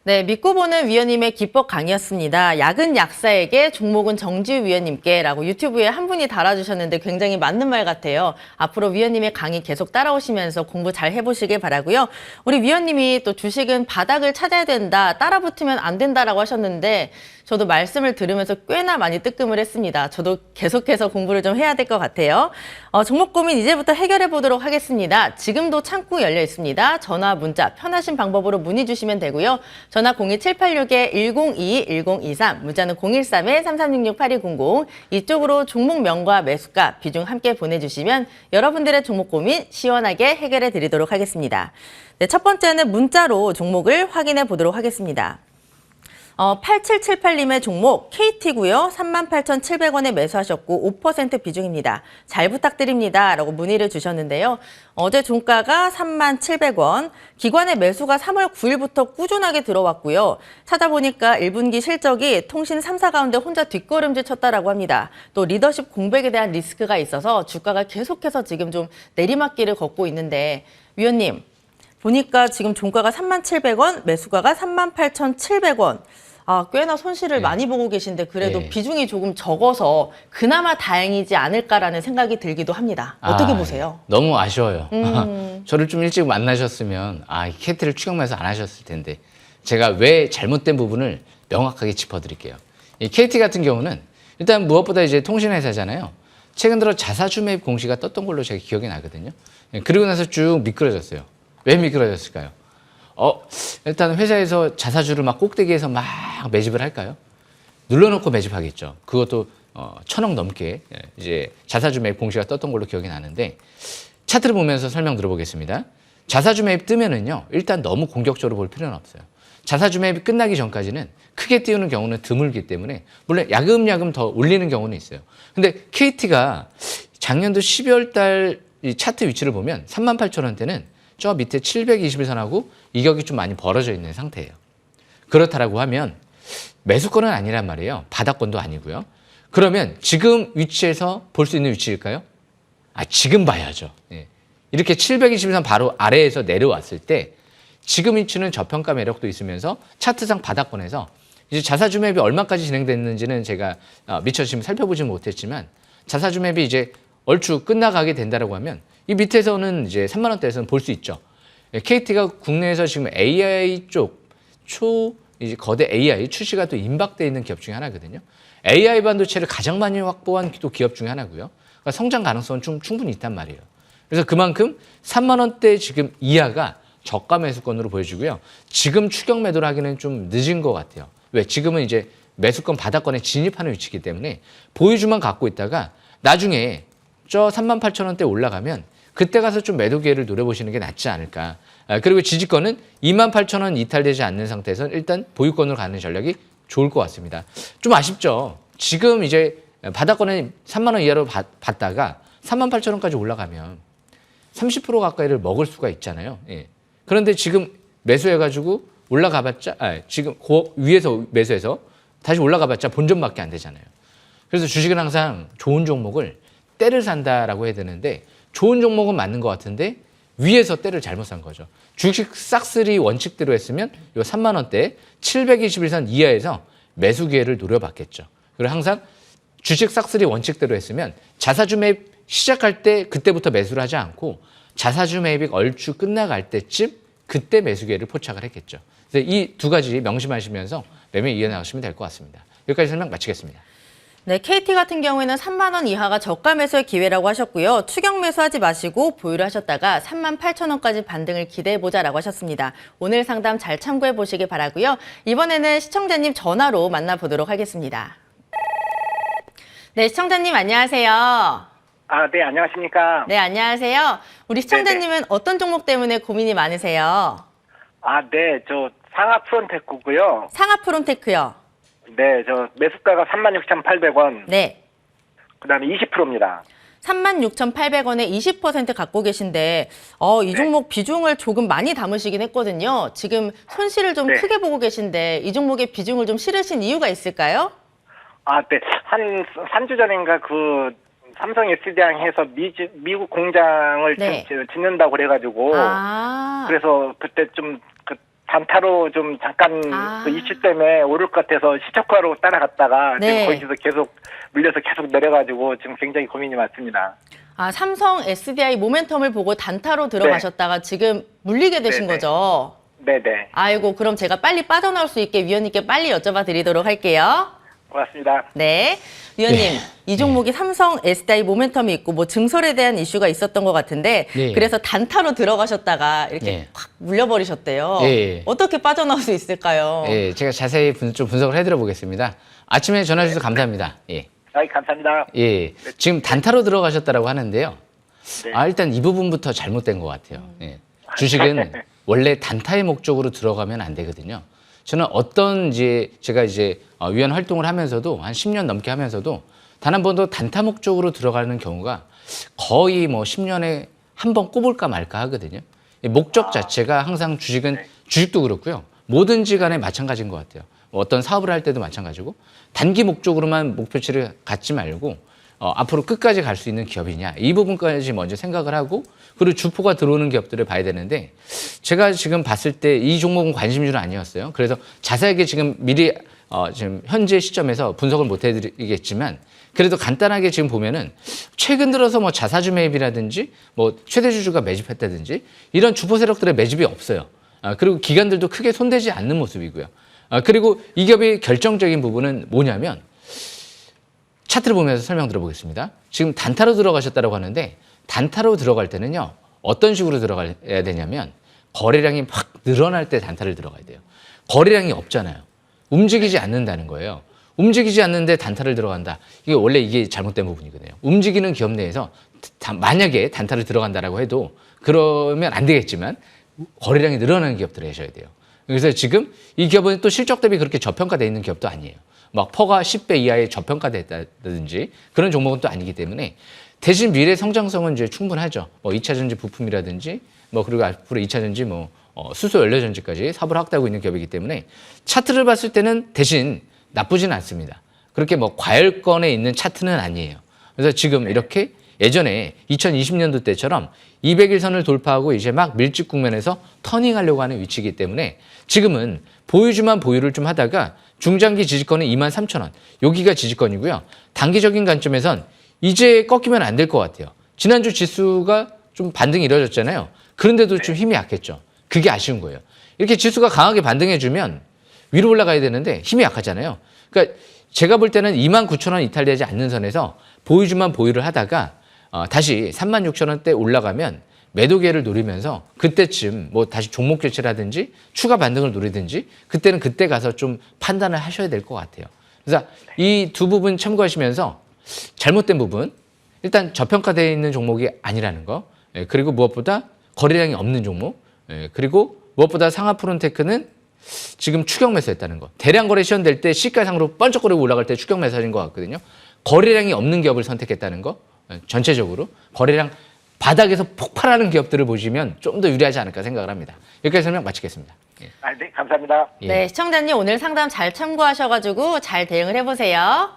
네, 믿고 보는 위원님의 기법 강의였습니다. 약은 약사에게, 종목은 정지우 위원님께라고 유튜브에 한 분이 달아주셨는데 굉장히 맞는 말 같아요. 앞으로 위원님의 강의 계속 따라오시면서 공부 잘 해보시길 바라고요. 우리 위원님이 또 주식은 바닥을 찾아야 된다, 따라붙으면 안 된다라고 하셨는데 저도 말씀을 들으면서 꽤나 많이 뜨끔을 했습니다. 저도 계속해서 공부를 좀 해야 될 것 같아요. 종목 고민 이제부터 해결해 보도록 하겠습니다. 지금도 창구 열려 있습니다. 전화, 문자 편하신 방법으로 문의 주시면 되고요. 전화 02786-1022-1023, 문자는 013-3366-8200, 이쪽으로 종목명과 매수가, 비중 함께 보내주시면 여러분들의 종목 고민 시원하게 해결해 드리도록 하겠습니다. 네, 첫 번째는 문자로 종목을 확인해 보도록 하겠습니다. 8778님의 종목 KT고요. 38,700원에 매수하셨고 5% 비중입니다. 잘 부탁드립니다. 라고 문의를 주셨는데요. 어제 종가가 37,000원, 기관의 매수가 3월 9일부터 꾸준하게 들어왔고요. 찾아보니까 1분기 실적이 통신 3사 가운데 혼자 뒷걸음질 쳤다라고 합니다. 또 리더십 공백에 대한 리스크가 있어서 주가가 계속해서 지금 좀 내리막길을 걷고 있는데 위원님, 보니까 지금 종가가 37,000원, 매수가가 38,700원. 꽤나 손실을 많이 보고 계신데 그래도 비중이 조금 적어서 그나마 다행이지 않을까라는 생각이 들기도 합니다. 어떻게 보세요? 너무 아쉬워요. 저를 좀 일찍 만나셨으면 KT를 추격해서 안 하셨을 텐데 제가 왜 잘못된 부분을 명확하게 짚어드릴게요. 이 KT 같은 경우는 일단 무엇보다 이제 통신회사잖아요. 최근 들어 자사주 매입 공시가 떴던 걸로 제가 기억이 나거든요. 그리고 나서 쭉 미끄러졌어요. 왜 미끄러졌을까요? 일단 회사에서 자사주를 막 꼭대기에서 막 매집을 할까요? 눌러놓고 매집하겠죠. 그것도 1,000억 넘게 이제 자사주 매입 공시가 떴던 걸로 기억이 나는데 차트를 보면서 설명 들어보겠습니다. 자사주 매입 뜨면은요, 일단 너무 공격적으로 볼 필요는 없어요. 자사주 매입이 끝나기 전까지는 크게 띄우는 경우는 드물기 때문에 물론 야금야금 더 올리는 경우는 있어요. 근데 KT가 작년도 12월 달 이 차트 위치를 보면 38,000원대는 저 밑에 721선하고 이격이 좀 많이 벌어져 있는 상태예요. 그렇다라고 하면 매수권은 아니란 말이에요. 바닥권도 아니고요. 그러면 지금 위치에서 볼 수 있는 위치일까요? 지금 봐야죠. 예. 이렇게 721선 바로 아래에서 내려왔을 때 지금 위치는 저평가 매력도 있으면서 차트상 바닥권에서 이제 자사주 매입이 얼마까지 진행됐는지는 제가 미처 지금 살펴보지 못했지만 자사주 매입이 이제 얼추 끝나가게 된다라고 하면 이 밑에서는 이제 3만 원대에서는 볼 수 있죠. KT가 국내에서 지금 AI 쪽 이제 거대 AI 출시가 또 임박돼 있는 기업 중에 하나거든요. AI 반도체를 가장 많이 확보한 또 기업 중에 하나고요. 그러니까 성장 가능성은 좀 충분히 있단 말이에요. 그래서 그만큼 3만 원대 지금 이하가 저가 매수권으로 보여지고요. 지금 추격 매도를 하기는 좀 늦은 것 같아요. 왜? 지금은 이제 매수권 바닥권에 진입하는 위치이기 때문에 보유주만 갖고 있다가 나중에 저 38,000원대 올라가면 그때 가서 좀 매도 기회를 노려보시는 게 낫지 않을까. 그리고 지지권은 28,000원 이탈되지 않는 상태에서는 일단 보유권으로 가는 전략이 좋을 것 같습니다. 좀 아쉽죠. 지금 이제 바닥권에 3만 원 이하로 받다가 38,000원까지 올라가면 30% 가까이를 먹을 수가 있잖아요. 예. 그런데 지금 매수해가지고 올라가봤자, 지금 그 위에서 매수해서 다시 올라가봤자 본전밖에 안 되잖아요. 그래서 주식은 항상 좋은 종목을 때를 산다라고 해야 되는데 좋은 종목은 맞는 것 같은데 위에서 때를 잘못 산 거죠. 주식 싹쓸이 원칙대로 했으면 요 3만 원대 721선 이하에서 매수 기회를 노려봤겠죠. 그리고 항상 주식 싹쓸이 원칙대로 했으면 자사주 매입 시작할 때 그때부터 매수를 하지 않고 자사주 매입이 얼추 끝나갈 때쯤 그때 매수 기회를 포착을 했겠죠. 그래서 이 두 가지 명심하시면서 매매 이어나가시면 될 것 같습니다. 여기까지 설명 마치겠습니다. 네, KT 같은 경우에는 3만 원 이하가 저가 매수의 기회라고 하셨고요. 추격 매수하지 마시고 보유를 하셨다가 3만 8천 원까지 반등을 기대해보자라고 하셨습니다. 오늘 상담 잘 참고해 보시기 바라고요. 이번에는 시청자님 전화로 만나보도록 하겠습니다. 네, 시청자님 안녕하세요. 네, 안녕하십니까. 네, 안녕하세요. 우리 시청자님은 어떤 종목 때문에 고민이 많으세요? 네, 저 상하 프론테크고요. 상하 프론테크요. 네, 저 매수가가 36,800원. 네. 그다음에 20%입니다. 36,800원에 20% 갖고 계신데 이 종목 비중을 조금 많이 담으시긴 했거든요. 지금 손실을 좀 네. 크게 보고 계신데 이 종목의 비중을 좀 실으신 이유가 있을까요? 네. 한 3주 전인가 그 삼성 SDI 해서 미국 공장을 네. 좀 짓는다고 그래가지고 그래서 그때 좀 그 단타로 좀 잠깐 그 이슈 때문에 오를 것 같아서 시초가로 따라갔다가 네. 지금 거기서 계속 물려서 계속 내려가지고 지금 굉장히 고민이 많습니다. 삼성 SDI 모멘텀을 보고 단타로 들어가셨다가 지금 물리게 되신 네네. 거죠? 네네. 아이고, 그럼 제가 빨리 빠져나올 수 있게 위원님께 빨리 여쭤봐 드리도록 할게요. 고맙습니다. 네. 위원님, 이 종목이 삼성 SDI 모멘텀이 있고 뭐 증설에 대한 이슈가 있었던 것 같은데 네. 그래서 단타로 들어가셨다가 이렇게 네. 확 물려버리셨대요. 네. 어떻게 빠져나올 수 있을까요? 예, 제가 자세히 좀 분석을 해드려 보겠습니다. 아침에 전화 주셔서 감사합니다. 예. 감사합니다. 예. 지금 단타로 들어가셨다고 하는데요. 네. 일단 이 부분부터 잘못된 것 같아요. 예. 주식은 원래 단타의 목적으로 들어가면 안 되거든요. 저는 제가 이제 위원 활동을 하면서도 한 10년 넘게 하면서도 단 한 번도 단타 목적으로 들어가는 경우가 거의 뭐 10년에 한 번 꼽을까 말까 하거든요. 이 목적 자체가 항상 주식도 그렇고요. 뭐든지 간에 마찬가지인 것 같아요. 어떤 사업을 할 때도 마찬가지고 단기 목적으로만 목표치를 갖지 말고 앞으로 끝까지 갈 수 있는 기업이냐 이 부분까지 먼저 생각을 하고 그리고 주포가 들어오는 기업들을 봐야 되는데 제가 지금 봤을 때 이 종목은 관심주는 아니었어요. 그래서 자세하게 지금 미리 지금 현재 시점에서 분석을 못 해드리겠지만 그래도 간단하게 지금 보면은 최근 들어서 뭐 자사주 매입이라든지 뭐 최대주주가 매집했다든지 이런 주포 세력들의 매집이 없어요. 그리고 기관들도 크게 손대지 않는 모습이고요. 그리고 이 기업의 결정적인 부분은 뭐냐면 차트를 보면서 설명 들어보겠습니다. 지금 단타로 들어가셨다고 하는데 단타로 들어갈 때는요. 어떤 식으로 들어가야 되냐면 거래량이 확 늘어날 때 단타를 들어가야 돼요. 거래량이 없잖아요. 움직이지 않는다는 거예요. 움직이지 않는데 단타를 들어간다. 이게 잘못된 부분이거든요. 움직이는 기업 내에서 만약에 단타를 들어간다라고 해도 그러면 안 되겠지만 거래량이 늘어나는 기업들을 하셔야 돼요. 그래서 지금 이 기업은 또 실적 대비 그렇게 저평가되어 있는 기업도 아니에요. 막 퍼가 10배 이하에 저평가됐다든지 그런 종목은 또 아니기 때문에 대신 미래 성장성은 이제 충분하죠. 뭐 2차 전지 부품이라든지 뭐 그리고 앞으로 2차 전지 수소 연료 전지까지 사업을 확대하고 있는 기업이기 때문에 차트를 봤을 때는 대신 나쁘지는 않습니다. 그렇게 뭐 과열권에 있는 차트는 아니에요. 그래서 지금 이렇게 예전에 2020년도 때처럼 200일선을 돌파하고 이제 막 밀집 국면에서 터닝하려고 하는 위치이기 때문에 지금은 보유주만 보유를 좀 하다가 중장기 지지권은 23,000원. 여기가 지지권이고요. 단기적인 관점에선 이제 꺾이면 안 될 것 같아요. 지난주 지수가 좀 반등이 이루어졌잖아요. 그런데도 좀 힘이 약했죠. 그게 아쉬운 거예요. 이렇게 지수가 강하게 반등해주면 위로 올라가야 되는데 힘이 약하잖아요. 그러니까 제가 볼 때는 29,000원 이탈되지 않는 선에서 보유주만 보유를 하다가 다시 36,000원대 올라가면 매도 기회를 노리면서 그때쯤 뭐 다시 종목 교체라든지 추가 반등을 노리든지 그때는 그때 가서 좀 판단을 하셔야 될 것 같아요. 그래서 이 두 부분 참고하시면서 잘못된 부분 일단 저평가되어 있는 종목이 아니라는 거 그리고 무엇보다 거래량이 없는 종목 그리고 무엇보다 상하 프론테크는 지금 추격 매수했다는 거. 대량 거래 시현될 때 시가상으로 번쩍거리고 올라갈 때 추격 매수하신 것 같거든요. 거래량이 없는 기업을 선택했다는 거. 전체적으로 거래량 바닥에서 폭발하는 기업들을 보시면 좀 더 유리하지 않을까 생각을 합니다. 여기까지 설명 마치겠습니다. 예. 네, 감사합니다. 예. 네, 시청자님 오늘 상담 잘 참고하셔가지고 잘 대응을 해보세요.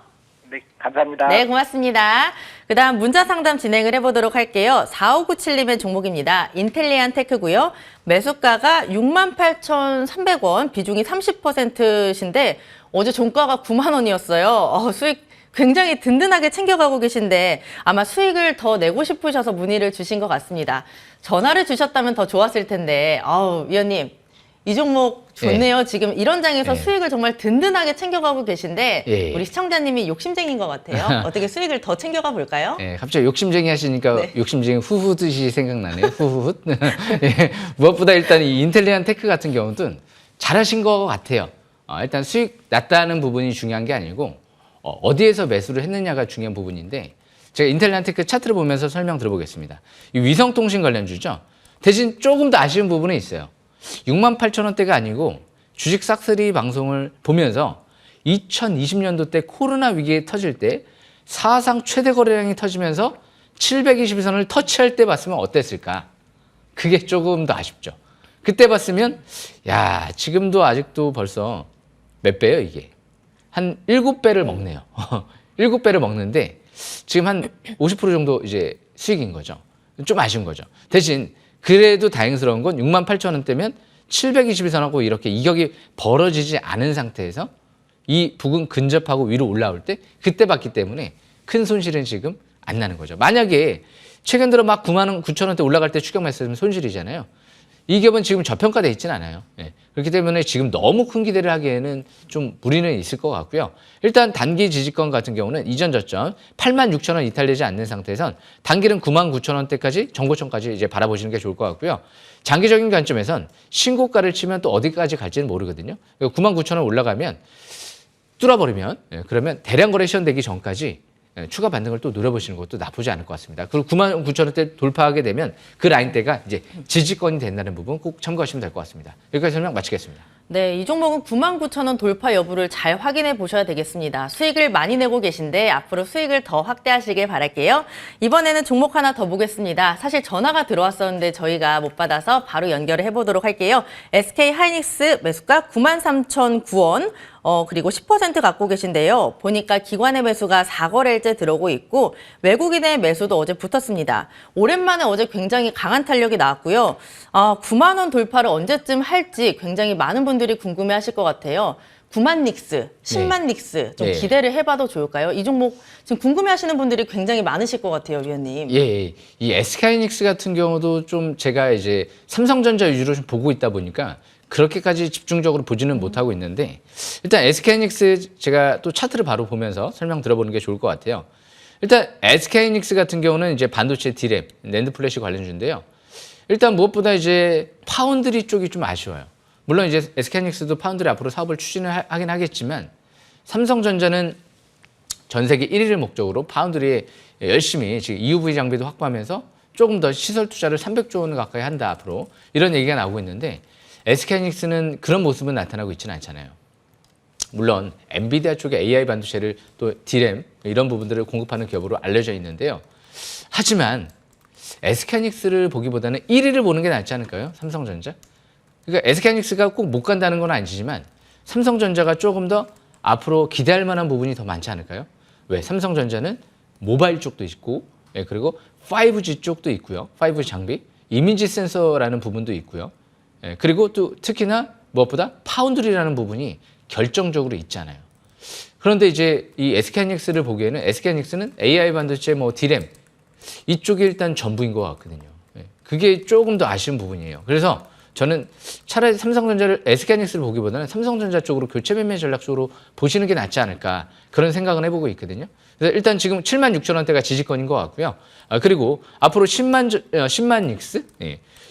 네, 감사합니다. 네, 고맙습니다. 그다음 문자 상담 진행을 해보도록 할게요. 4597님의 종목입니다. 인텔리안 테크고요. 매수가가 68,300원, 비중이 30%신데 어제 종가가 9만 원이었어요. 수익 굉장히 든든하게 챙겨가고 계신데 아마 수익을 더 내고 싶으셔서 문의를 주신 것 같습니다. 전화를 주셨다면 더 좋았을 텐데 위원님 이 종목 좋네요. 지금 이런 장에서 예. 수익을 정말 든든하게 챙겨가고 계신데 예. 우리 시청자님이 욕심쟁인 것 같아요. 어떻게 수익을 더 챙겨가 볼까요? 예, 갑자기 욕심쟁이 하시니까 네. 욕심쟁이 후후듯이 생각나네요. 후후듯. 예, 무엇보다 일단 이 인텔리안 테크 같은 경우는 잘하신 것 같아요. 일단 수익 났다는 부분이 중요한 게 아니고 어디에서 매수를 했느냐가 중요한 부분인데 제가 인텔리안 테크 차트를 보면서 설명 들어보겠습니다. 이 위성통신 관련주죠. 대신 조금 더 아쉬운 부분이 있어요. 68,000원대가 아니고 주식 싹쓸이 방송을 보면서 2020년도 때 코로나 위기에 터질 때 사상 최대 거래량이 터지면서 722선을 터치할 때 봤으면 어땠을까? 그게 조금 더 아쉽죠. 그때 봤으면 야 지금도 아직도 벌써 몇 배예요 이게? 한 7배를 먹네요. 7배를 먹는데 지금 한 50% 정도 이제 수익인 거죠. 좀 아쉬운 거죠. 대신 그래도 다행스러운 건 68,000원대면 722선하고 이렇게 이격이 벌어지지 않은 상태에서 이 부근 근접하고 위로 올라올 때 그때 봤기 때문에 큰 손실은 지금 안 나는 거죠. 만약에 최근 들어 막 99,000원대 올라갈 때 추격했으면 손실이잖아요. 이 기업은 지금 저평가돼 있지는 않아요. 예. 그렇기 때문에 지금 너무 큰 기대를 하기에는 좀 무리는 있을 것 같고요. 일단 단기 지지권 같은 경우는 이전 저점 86,000원 이탈되지 않는 상태에선 단기는 99,000원대까지 정고점까지 이제 바라보시는 게 좋을 것 같고요. 장기적인 관점에선 신고가를 치면 또 어디까지 갈지는 모르거든요. 99,000원 올라가면 뚫어버리면 그러면 대량 거래 시연되기 전까지 추가 반등을 또 노려보시는 것도 나쁘지 않을 것 같습니다. 그리고 99,000원대 돌파하게 되면 그 라인대가 이제 지지권이 된다는 부분 꼭 참고하시면 될 것 같습니다. 여기까지 설명 마치겠습니다. 네, 이 종목은 99,000원 돌파 여부를 잘 확인해 보셔야 되겠습니다. 수익을 많이 내고 계신데 앞으로 수익을 더 확대하시길 바랄게요. 이번에는 종목 하나 더 보겠습니다. 사실 전화가 들어왔었는데 저희가 못 받아서 바로 연결을 해보도록 할게요. SK 하이닉스 매수가 93,009원. 그리고 10% 갖고 계신데요. 보니까 기관의 매수가 4거래일째 들어오고 있고 외국인의 매수도 어제 붙었습니다. 오랜만에 어제 굉장히 강한 탄력이 나왔고요. 9만 원 돌파를 언제쯤 할지 굉장히 많은 분들이 궁금해하실 것 같아요. 9만 닉스, 10만 닉스 좀 기대를 해봐도 좋을까요? 이 종목 지금 궁금해하시는 분들이 굉장히 많으실 것 같아요, 위원님. 예, 이 SK하이닉스 같은 경우도 좀 제가 이제 삼성전자 위주로 좀 보고 있다 보니까 그렇게까지 집중적으로 보지는 못하고 있는데 일단 SK하이닉스 제가 또 차트를 바로 보면서 설명 들어보는 게 좋을 것 같아요. 일단 SK하이닉스 같은 경우는 이제 반도체 D램, 낸드 플래시 관련주인데요. 일단 무엇보다 이제 파운드리 쪽이 좀 아쉬워요. 물론 이제 SK하이닉스도 파운드리 앞으로 사업을 추진을 하긴 하겠지만 삼성전자는 전 세계 1위를 목적으로 파운드리에 열심히 지금 EUV 장비도 확보하면서 조금 더 시설 투자를 300조 원 가까이 한다 앞으로 이런 얘기가 나오고 있는데 SK하이닉스는 그런 모습은 나타나고 있지는 않잖아요. 물론 엔비디아 쪽에 AI 반도체를 또 D램 이런 부분들을 공급하는 기업으로 알려져 있는데요. 하지만 SK하이닉스를 보기보다는 1위를 보는 게 낫지 않을까요? 삼성전자? 그러니까 SK하이닉스가 꼭 못 간다는 건 아니지만 삼성전자가 조금 더 앞으로 기대할 만한 부분이 더 많지 않을까요? 왜? 삼성전자는 모바일 쪽도 있고 그리고 5G 쪽도 있고요. 5G 장비, 이미지 센서라는 부분도 있고요. 그리고 또 특히나 무엇보다 파운드리라는 부분이 결정적으로 있잖아요. 그런데 이제 이 SK하이닉스를 보기에는 SK하이닉스는 AI 반도체 뭐 D램 이쪽이 일단 전부인 것 같거든요. 그게 조금 더 아쉬운 부분이에요. 그래서 저는 차라리 삼성전자를 SK하이닉스를 보기보다는 삼성전자 쪽으로 교체 매매 전략 쪽으로 보시는 게 낫지 않을까 그런 생각은 해보고 있거든요. 그래서 일단 지금 76,000원대가 지지권인 것 같고요. 그리고 앞으로 10만 닉스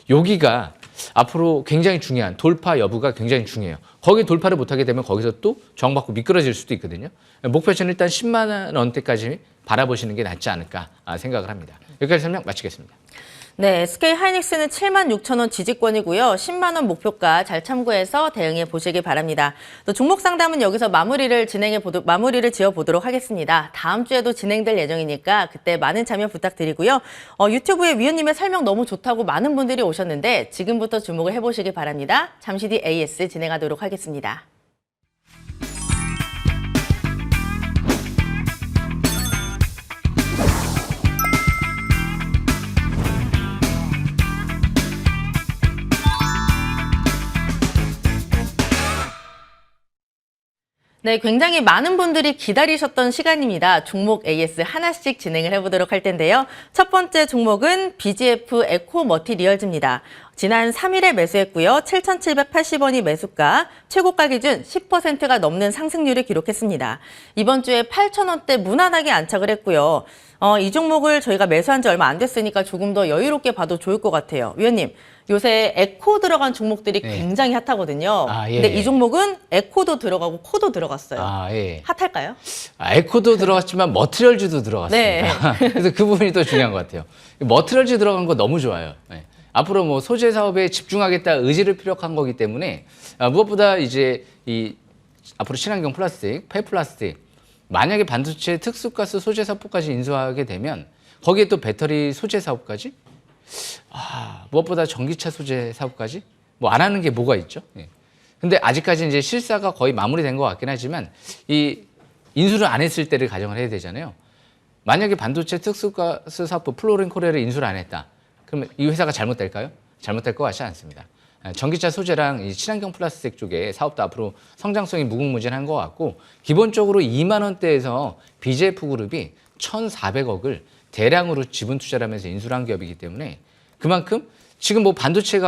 여기가 앞으로 굉장히 중요한 돌파 여부가 굉장히 중요해요. 거기 돌파를 못하게 되면 거기서 또 저항받고 미끄러질 수도 있거든요. 목표치는 일단 10만 원대까지 바라보시는 게 낫지 않을까 생각을 합니다. 여기까지 설명 마치겠습니다. 네, SK 하이닉스는 76,000원 지지권이고요. 10만 원 목표가 잘 참고해서 대응해 보시기 바랍니다. 또 종목 상담은 여기서 마무리를 지어 보도록 하겠습니다. 다음 주에도 진행될 예정이니까 그때 많은 참여 부탁드리고요. 유튜브에 위원님의 설명 너무 좋다고 많은 분들이 오셨는데 지금부터 주목을 해 보시기 바랍니다. 잠시 뒤 AS 진행하도록 하겠습니다. 네, 굉장히 많은 분들이 기다리셨던 시간입니다. 종목 AS 하나씩 진행을 해보도록 할 텐데요. 첫 번째 종목은 BGF 에코 머티리얼즈입니다. 지난 3일에 매수했고요. 7,780원이 매수가, 최고가 기준 10%가 넘는 상승률을 기록했습니다. 이번 주에 8,000원대 무난하게 안착을 했고요. 이 종목을 저희가 매수한 지 얼마 안 됐으니까 조금 더 여유롭게 봐도 좋을 것 같아요. 위원님, 요새 에코 들어간 종목들이 네. 굉장히 핫하거든요. 아, 예. 근데 이 종목은 에코도 들어가고 코도 들어갔어요. 아, 예. 핫할까요? 에코도 들어갔지만 머티리얼즈도 들어갔습니다. 네. 그래서 그 부분이 더 중요한 것 같아요. 머티리얼즈 들어간 거 너무 좋아요. 네. 앞으로 뭐 소재 사업에 집중하겠다 의지를 피력한 거기 때문에 무엇보다 이제 이 앞으로 친환경 플라스틱, 폐플라스틱 만약에 반도체 특수가스 소재 사업까지 인수하게 되면 거기에 또 배터리 소재 사업까지 무엇보다 전기차 소재 사업까지 뭐 안 하는 게 뭐가 있죠? 예. 근데 아직까지 이제 실사가 거의 마무리된 것 같긴 하지만 이 인수를 안 했을 때를 가정을 해야 되잖아요. 만약에 반도체 특수가스 사업부 플로린 코리아를 인수를 안 했다. 그러면 이 회사가 잘못될까요? 잘못될 것 같지 않습니다. 전기차 소재랑 이 친환경 플라스틱 쪽에 사업도 앞으로 성장성이 무궁무진한 것 같고 기본적으로 2만 원대에서 BJF 그룹이 1,400억을 대량으로 지분 투자를 하면서 인수를 한 기업이기 때문에 그만큼 지금 뭐 반도체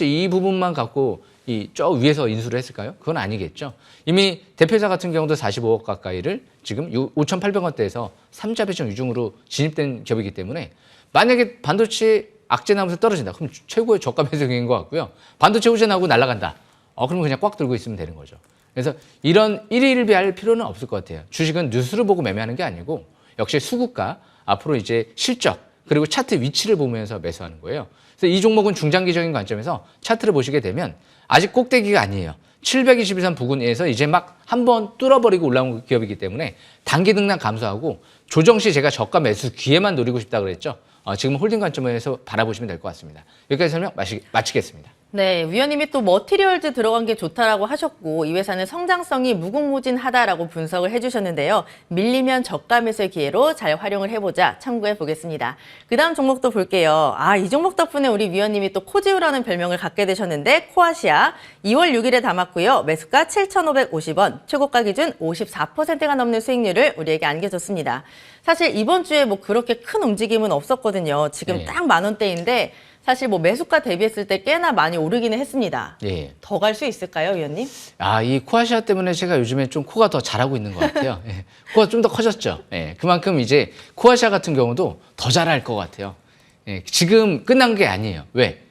이 부분만 갖고 이 저 위에서 인수를 했을까요? 그건 아니겠죠. 이미 대표자 같은 경우도 45억 가까이를 지금 5,800원대에서 3자 배정 유중으로 진입된 기업이기 때문에 만약에 반도체 악재 나면서 떨어진다. 그럼 최고의 저가 배송인 것 같고요. 반도체 호재 나오고 날아간다. 그러면 그냥 꽉 들고 있으면 되는 거죠. 그래서 이런 일희일비할 필요는 없을 것 같아요. 주식은 뉴스를 보고 매매하는 게 아니고 역시 수급가, 앞으로 이제 실적, 그리고 차트 위치를 보면서 매수하는 거예요. 그래서 이 종목은 중장기적인 관점에서 차트를 보시게 되면 아직 꼭대기가 아니에요. 722선 부근에서 이제 막 한번 뚫어버리고 올라온 기업이기 때문에 단기 등락 감소하고 조정 시 제가 저가 매수 기회만 노리고 싶다 그랬죠. 지금 홀딩 관점에서 바라보시면 될 것 같습니다. 여기까지 설명 마치겠습니다. 네, 위원님이 또 머티리얼즈 들어간 게 좋다라고 하셨고 이 회사는 성장성이 무궁무진하다라고 분석을 해주셨는데요. 밀리면 저가 매수의 기회로 잘 활용을 해보자 참고해 보겠습니다. 그 다음 종목도 볼게요. 이 종목 덕분에 우리 위원님이 또 코지우라는 별명을 갖게 되셨는데 코아시아 2월 6일에 담았고요. 매수가 7,550원, 최고가 기준 54%가 넘는 수익률을 우리에게 안겨줬습니다. 사실 이번 주에 뭐 그렇게 큰 움직임은 없었거든요. 지금 네. 딱 10,000원대인데 사실 뭐 매수가 대비했을 때 꽤나 많이 오르기는 했습니다. 예. 더 갈 수 있을까요, 위원님? 이 코아시아 때문에 제가 요즘에 좀 코가 더 잘하고 있는 것 같아요. 예. 코가 좀 더 커졌죠. 예. 그만큼 이제 코아시아 같은 경우도 더 잘할 것 같아요. 예. 지금 끝난 게 아니에요. 왜?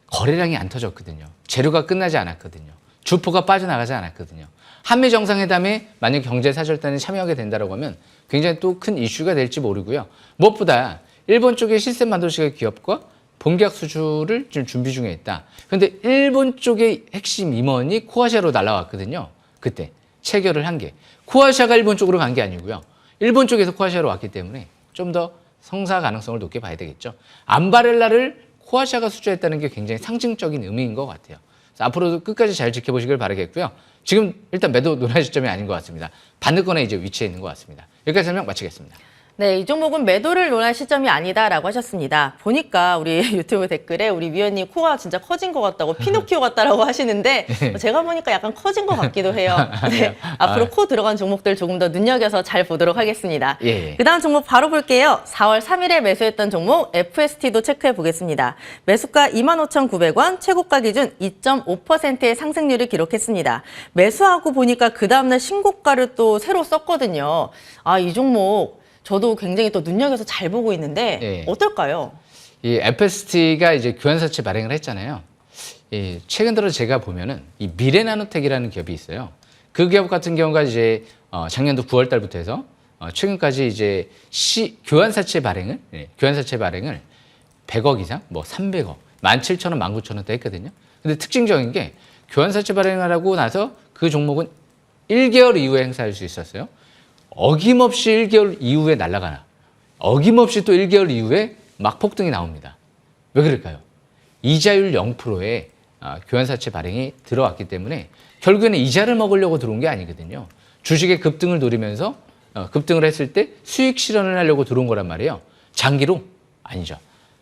거래량이 안 터졌거든요. 재료가 끝나지 않았거든요. 주포가 빠져나가지 않았거든요. 한미 정상회담에 만약 경제사절단에 참여하게 된다고 하면 굉장히 또 큰 이슈가 될지 모르고요. 무엇보다 일본 쪽의 시스템 반도체 기업과 본계약 수주를 지금 준비 중에 있다. 그런데 일본 쪽의 핵심 임원이 코아시아로 날아왔거든요. 그때 체결을 한 게. 코아시아가 일본 쪽으로 간 게 아니고요. 일본 쪽에서 코아시아로 왔기 때문에 좀 더 성사 가능성을 높게 봐야 되겠죠. 암바렐라를 코아시아가 수주했다는 게 굉장히 상징적인 의미인 것 같아요. 그래서 앞으로도 끝까지 잘 지켜보시길 바라겠고요. 지금 일단 매도 논할 시점이 아닌 것 같습니다. 반대권에 이제 위치해 있는 것 같습니다. 여기까지 설명 마치겠습니다. 네, 이 종목은 매도를 논할 시점이 아니다라고 하셨습니다. 보니까 우리 유튜브 댓글에 우리 위원님 코가 진짜 커진 것 같다고 피노키오 같다라고 하시는데 제가 보니까 약간 커진 것 같기도 해요. 네, 앞으로 코 들어간 종목들 조금 더 눈여겨서 잘 보도록 하겠습니다. 예. 그 다음 종목 바로 볼게요. 4월 3일에 매수했던 종목 FST도 체크해 보겠습니다. 매수가 25,900원, 최고가 기준 2.5%의 상승률을 기록했습니다. 매수하고 보니까 그 다음날 신고가를 또 새로 썼거든요. 이 종목 저도 굉장히 또 눈여겨서 잘 보고 있는데 예. 어떨까요? 이 FST가 이제 교환사채 발행을 했잖아요. 최근 들어 제가 보면은 이 미래나노텍이라는 기업이 있어요. 그 기업 같은 경우가 이제 작년도 9월 달부터 해서 최근까지 이제 교환사채 발행을 100억 이상, 뭐 300억, 17,000원, 19,000원대 했거든요. 근데 특징적인 게 교환사채 발행을 하고 나서 그 종목은 1개월 이후에 행사할 수 있었어요. 어김없이 1개월 이후에 날아가나. 어김없이 또 1개월 이후에 막 폭등이 나옵니다. 왜 그럴까요? 이자율 0%의 교환사채 발행이 들어왔기 때문에 결국에는 이자를 먹으려고 들어온 게 아니거든요. 주식의 급등을 노리면서 급등을 했을 때 수익 실현을 하려고 들어온 거란 말이에요. 장기로? 아니죠.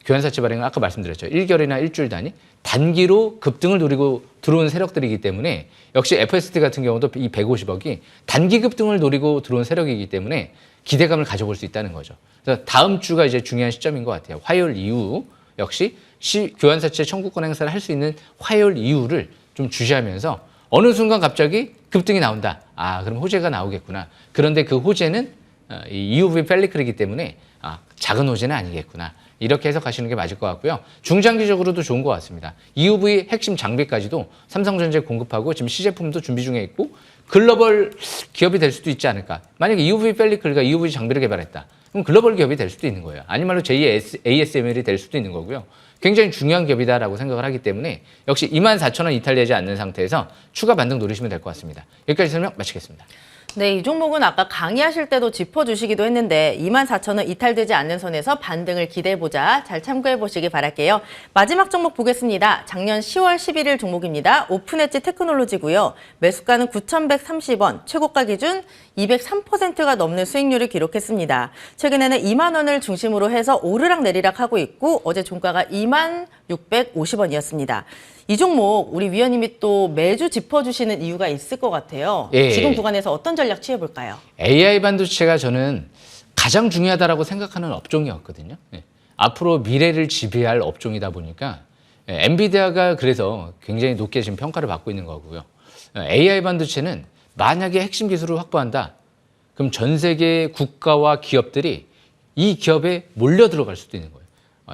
교환사채 발행은 아까 말씀드렸죠. 1개월이나 일주일 단위 단기로 급등을 노리고 들어온 세력들이기 때문에 역시 FST 같은 경우도 이 150억이 단기 급등을 노리고 들어온 세력이기 때문에 기대감을 가져볼 수 있다는 거죠. 그래서 다음 주가 이제 중요한 시점인 것 같아요. 화요일 이후 역시 교환사채 청구권 행사를 할 수 있는 화요일 이후를 좀 주시하면서 어느 순간 갑자기 급등이 나온다. 아, 그럼 호재가 나오겠구나. 그런데 그 호재는 이 EUV 펠리클이기 때문에 작은 호재는 아니겠구나. 이렇게 해석하시는 게 맞을 것 같고요. 중장기적으로도 좋은 것 같습니다. EUV 핵심 장비까지도 삼성전자에 공급하고 지금 시제품도 준비 중에 있고 글로벌 기업이 될 수도 있지 않을까. 만약에 EUV 펠리클과 EUV 장비를 개발했다. 그럼 글로벌 기업이 될 수도 있는 거예요. 아니말로 제2의 ASML이 될 수도 있는 거고요. 굉장히 중요한 기업이다라고 생각을 하기 때문에 역시 24,000원 이탈되지 않는 상태에서 추가 반등 노리시면 될 것 같습니다. 여기까지 설명 마치겠습니다. 네, 이 종목은 아까 강의하실 때도 짚어주시기도 했는데 24,000원 이탈되지 않는 선에서 반등을 기대해보자. 잘 참고해보시기 바랄게요. 마지막 종목 보겠습니다. 작년 10월 11일 종목입니다. 오픈엣지 테크놀로지고요. 매수가는 9,130원, 최고가 기준 203%가 넘는 수익률을 기록했습니다. 최근에는 2만 원을 중심으로 해서 오르락 내리락 하고 있고 어제 종가가 26,650원이었습니다. 이 종목 우리 위원님이 또 매주 짚어주시는 이유가 있을 것 같아요. 예. 지금 구간에서 어떤 전략 취해볼까요? AI 반도체가 저는 가장 중요하다고 생각하는 업종이었거든요. 예. 앞으로 미래를 지배할 업종이다 보니까 엔비디아가 그래서 굉장히 높게 지금 평가를 받고 있는 거고요. AI 반도체는 만약에 핵심 기술을 확보한다. 그럼 전 세계 국가와 기업들이 이 기업에 몰려 들어갈 수도 있는 거예요.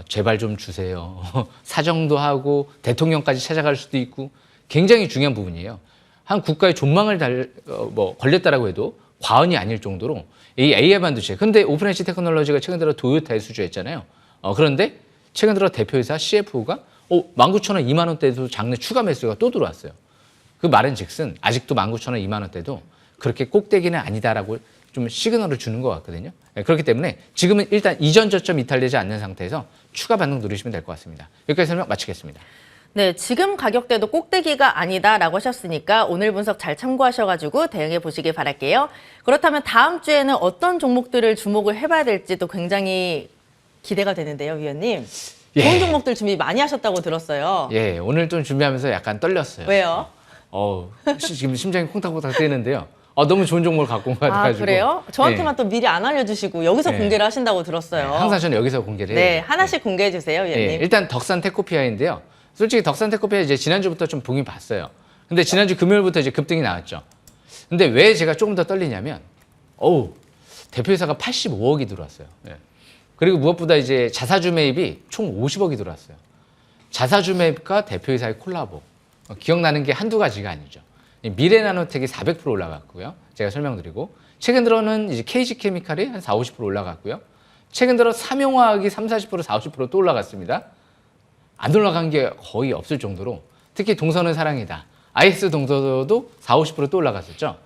제발 좀 주세요. 사정도 하고 대통령까지 찾아갈 수도 있고 굉장히 중요한 부분이에요. 한 국가의 존망을 걸렸다라고 해도 과언이 아닐 정도로 이 AI 반도체. 근데 오픈엣지 테크놀로지가 최근 들어 도요타에 수주했잖아요. 그런데 최근 들어 대표이사 CFO가 19,000원, 2만 원대도 장내 추가 매수가 또 들어왔어요. 그 말은 즉슨 아직도 19,000원, 2만 원대도 그렇게 꼭대기는 아니다라고 좀 시그널을 주는 것 같거든요. 그렇기 때문에 지금은 일단 이전 저점 이탈되지 않는 상태에서 추가 반등 누리시면 될 것 같습니다. 여기까지 설명 마치겠습니다. 네, 지금 가격대도 꼭대기가 아니다라고 하셨으니까 오늘 분석 잘 참고하셔가지고 대응해 보시길 바랄게요. 그렇다면 다음 주에는 어떤 종목들을 주목을 해봐야 될지도 굉장히 기대가 되는데요, 위원님. 좋은 종목들 준비 많이 하셨다고 들었어요. 예, 오늘 좀 준비하면서 약간 떨렸어요. 왜요? 지금 심장이 콩닥콩닥 뛰는데요. 너무 좋은 종목을 갖고 온 것 같아가지고. 그래요? 저한테만 또 미리 안 알려주시고 여기서 공개를 하신다고 들었어요. 항상 저는 여기서 공개를 해요. 네, 하나씩 공개해 주세요, 위원님. 일단 덕산 테코피아인데요. 솔직히 덕산 테코피아 이제 지난주부터 좀 봉이 봤어요. 근데 지난주 금요일부터 이제 급등이 나왔죠. 근데 왜 제가 조금 더 떨리냐면, 대표이사가 85억이 들어왔어요. 그리고 무엇보다 이제 자사주 매입이 총 50억이 들어왔어요. 자사주 매입과 대표이사의 콜라보. 기억나는 게 한두 가지가 아니죠. 미래나노텍이 400% 올라갔고요. 제가 설명드리고 최근 들어는 이제 KG케미칼이 한 40, 50% 올라갔고요. 최근 들어 삼용화학이 30, 40%, 40, 50%또 올라갔습니다. 안 올라간 게 거의 없을 정도로 특히 동서는 사랑이다. IS 동서도 40, 50%또 올라갔었죠.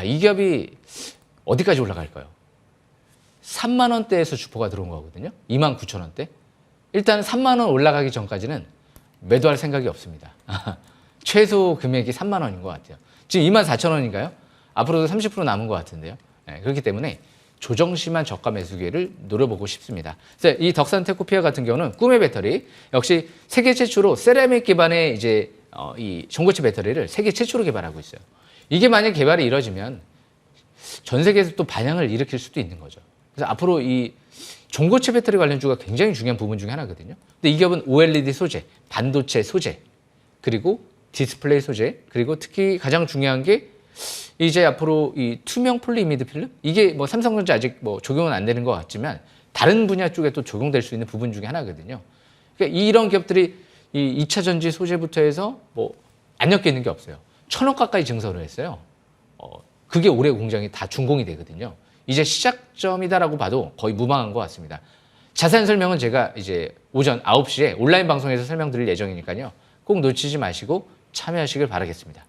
이 기업이 어디까지 올라갈까요? 3만 원대에서 주포가 들어온 거거든요. 29,000원대. 일단 3만 원 올라가기 전까지는 매도할 생각이 없습니다. 최소 금액이 3만 원인 것 같아요. 지금 24,000원인가요? 앞으로도 30% 남은 것 같은데요. 그렇기 때문에 조정심한 저가 매수 기회를 노려보고 싶습니다. 그래서 이 덕산 테코피아 같은 경우는 꿈의 배터리 역시 세계 최초로 세라믹 기반의 이제 이 전고체 배터리를 세계 최초로 개발하고 있어요. 이게 만약 개발이 이루어지면 전 세계에서 또 반향을 일으킬 수도 있는 거죠. 그래서 앞으로 이 전고체 배터리 관련주가 굉장히 중요한 부분 중에 하나거든요. 근데 이 기업은 OLED 소재, 반도체 소재, 그리고 디스플레이 소재, 그리고 특히 가장 중요한 게 이제 앞으로 이 투명 폴리이미드 필름? 이게 뭐 삼성전자 아직 뭐 적용은 안 되는 것 같지만 다른 분야 쪽에 또 적용될 수 있는 부분 중에 하나거든요. 그러니까 이런 기업들이 이 2차 전지 소재부터 해서 뭐 안 엮여 있는 게 없어요. 1,000억 가까이 증설을 했어요. 그게 올해 공장이 다 준공이 되거든요. 이제 시작점이다라고 봐도 거의 무방한 것 같습니다. 자세한 설명은 제가 이제 오전 9시에 온라인 방송에서 설명드릴 예정이니까요. 꼭 놓치지 마시고 참여하시길 바라겠습니다.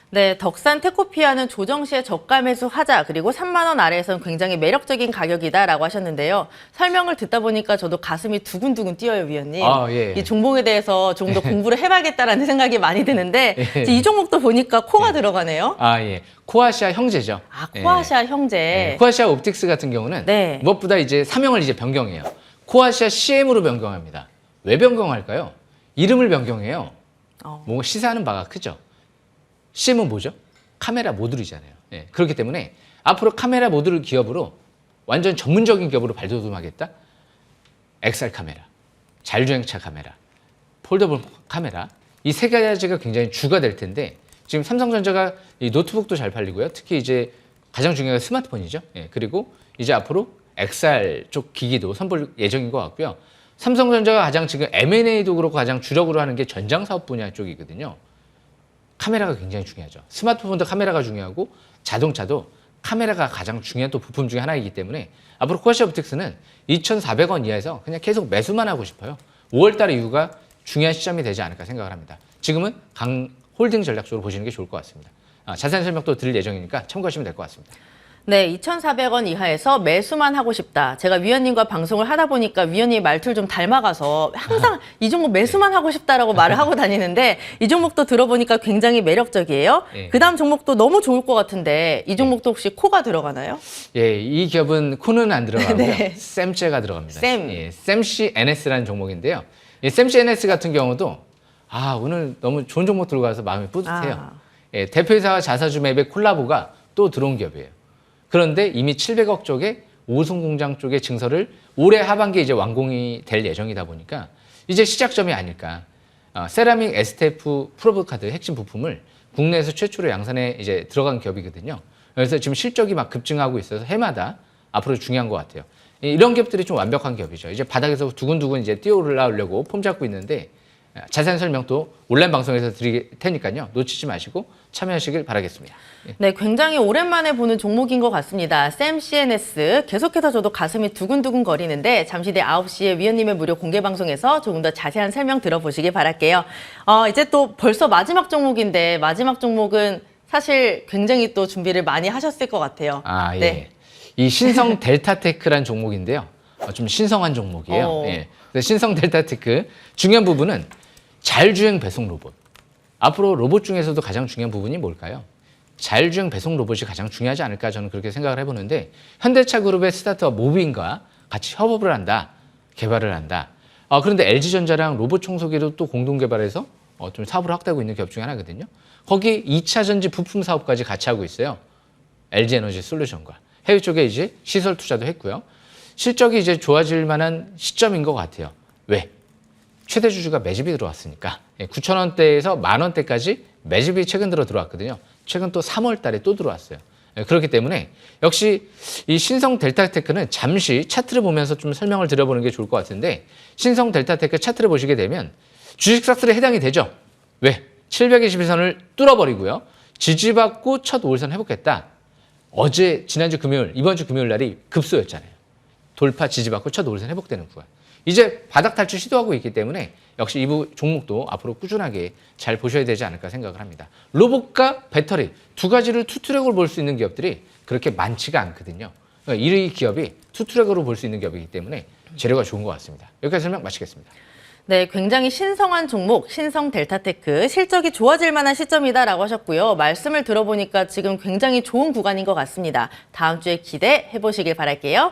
네, 덕산 테코피아는 조정 시에 저가 매수하자. 그리고 3만 원 아래에서는 굉장히 매력적인 가격이다라고 하셨는데요. 설명을 듣다 보니까 저도 가슴이 두근두근 뛰어요, 위원님. 예. 이 종목에 대해서 좀 더 공부를 해봐야겠다라는 생각이 많이 드는데 이 종목도 보니까 코가 들어가네요. 예. 코아시아 형제죠. 코아시아 형제. 코아시아 옵틱스 같은 경우는 무엇보다 이제 사명을 이제 변경해요. 코아시아 CM으로 변경합니다. 왜 변경할까요? 이름을 변경해요. 뭔가 시사하는 바가 크죠. CM은 뭐죠? 카메라 모듈이잖아요. 그렇기 때문에 앞으로 카메라 모듈 기업으로 완전 전문적인 기업으로 발돋움하겠다. XR 카메라, 자율주행차 카메라, 폴더블 카메라 이 세 가지가 굉장히 주가 될 텐데 지금 삼성전자가 이 노트북도 잘 팔리고요. 특히 이제 가장 중요한 게 스마트폰이죠. 예, 그리고 이제 앞으로 XR 쪽 기기도 선보일 예정인 것 같고요. 삼성전자가 가장 지금 M&A도 그렇고 가장 주력으로 하는 게 전장 사업 분야 쪽이거든요. 카메라가 굉장히 중요하죠. 스마트폰도 카메라가 중요하고 자동차도 카메라가 가장 중요한 또 부품 중에 하나이기 때문에 앞으로 코아시옵틱스는 2,400원 이하에서 그냥 계속 매수만 하고 싶어요. 5월달 이후가 중요한 시점이 되지 않을까 생각을 합니다. 지금은 강 홀딩 전략적으로 보시는 게 좋을 것 같습니다. 자세한 설명도 드릴 예정이니까 참고하시면 될 것 같습니다. 네, 2,400원 이하에서 매수만 하고 싶다. 제가 위원님과 방송을 하다 보니까 위원님 말투를 좀 닮아가서 항상 이 종목 매수만 하고 싶다라고 말을 하고 다니는데 이 종목도 들어보니까 굉장히 매력적이에요. 네. 그 다음 종목도 너무 좋을 것 같은데 이 종목도 혹시 코가 들어가나요? 예, 이 기업은 코는 안 들어가고요. 네. 셈째가 들어갑니다. 셈. 예, 셈씨 NS라는 종목인데요. 이 셈씨 NS 같은 경우도 오늘 너무 좋은 종목 들고 가서 마음이 뿌듯해요. 예, 대표이사와 자사주 맵의 콜라보가 또 들어온 기업이에요. 그런데 이미 700억 쪽에 오송 공장 쪽의 증설을 올해 하반기에 이제 완공이 될 예정이다 보니까 이제 시작점이 아닐까. 세라믹 STF 프로브 카드 핵심 부품을 국내에서 최초로 양산에 이제 들어간 기업이거든요. 그래서 지금 실적이 막 급증하고 있어서 해마다 앞으로 중요한 것 같아요. 이런 기업들이 좀 완벽한 기업이죠. 이제 바닥에서 두근두근 이제 뛰어 올라오려고 폼 잡고 있는데 자세한 설명도 온라인 방송에서 드릴 테니까요. 놓치지 마시고 참여하시길 바라겠습니다. 예. 네, 굉장히 오랜만에 보는 종목인 것 같습니다. 샘 CNS 계속해서 저도 가슴이 두근두근 거리는데 잠시 뒤 9시에 위원님의 무료 공개 방송에서 조금 더 자세한 설명 들어보시길 바랄게요. 이제 또 벌써 마지막 종목인데 마지막 종목은 사실 굉장히 또 준비를 많이 하셨을 것 같아요. 예. 네. 이 신성 델타테크란 종목인데요. 좀 신성한 종목이에요. 예. 그래서 신성 델타테크 중요한 부분은 자율주행 배송 로봇. 앞으로 로봇 중에서도 가장 중요한 부분이 뭘까요? 자율주행 배송 로봇이 가장 중요하지 않을까 저는 그렇게 생각을 해보는데 현대차 그룹의 스타트업 모비인과 같이 협업을 한다, 개발을 한다. 그런데 LG전자랑 로봇 청소기도 또 공동 개발해서 좀 사업을 확대하고 있는 기업 중에 하나거든요. 거기 2차 전지 부품 사업까지 같이 하고 있어요. LG에너지 솔루션과 해외 쪽에 이제 시설 투자도 했고요. 실적이 이제 좋아질 만한 시점인 것 같아요. 왜? 최대 주주가 매집이 들어왔으니까 9,000원대에서 10,000원대까지 매집이 최근 들어 들어왔거든요. 최근 또 3월 달에 또 들어왔어요. 그렇기 때문에 역시 이 신성 델타테크는 잠시 차트를 보면서 좀 설명을 드려보는 게 좋을 것 같은데 신성 델타테크 차트를 보시게 되면 주식 삭스에 해당이 되죠. 왜? 721선을 뚫어버리고요. 지지받고 첫 5일선 회복했다. 어제 지난주 금요일, 이번 주 금요일 날이 급소였잖아요. 돌파 지지받고 첫 5일선 회복되는 구간. 이제 바닥 탈출 시도하고 있기 때문에 역시 이 종목도 앞으로 꾸준하게 잘 보셔야 되지 않을까 생각을 합니다. 로봇과 배터리 두 가지를 투트랙으로 볼 수 있는 기업들이 그렇게 많지가 않거든요. 그러니까 이 기업이 투트랙으로 볼 수 있는 기업이기 때문에 재료가 좋은 것 같습니다. 여기까지 설명 마치겠습니다. 네, 굉장히 신성한 종목, 신성 델타테크, 실적이 좋아질 만한 시점이다라고 하셨고요. 말씀을 들어보니까 지금 굉장히 좋은 구간인 것 같습니다. 다음 주에 기대해 보시길 바랄게요.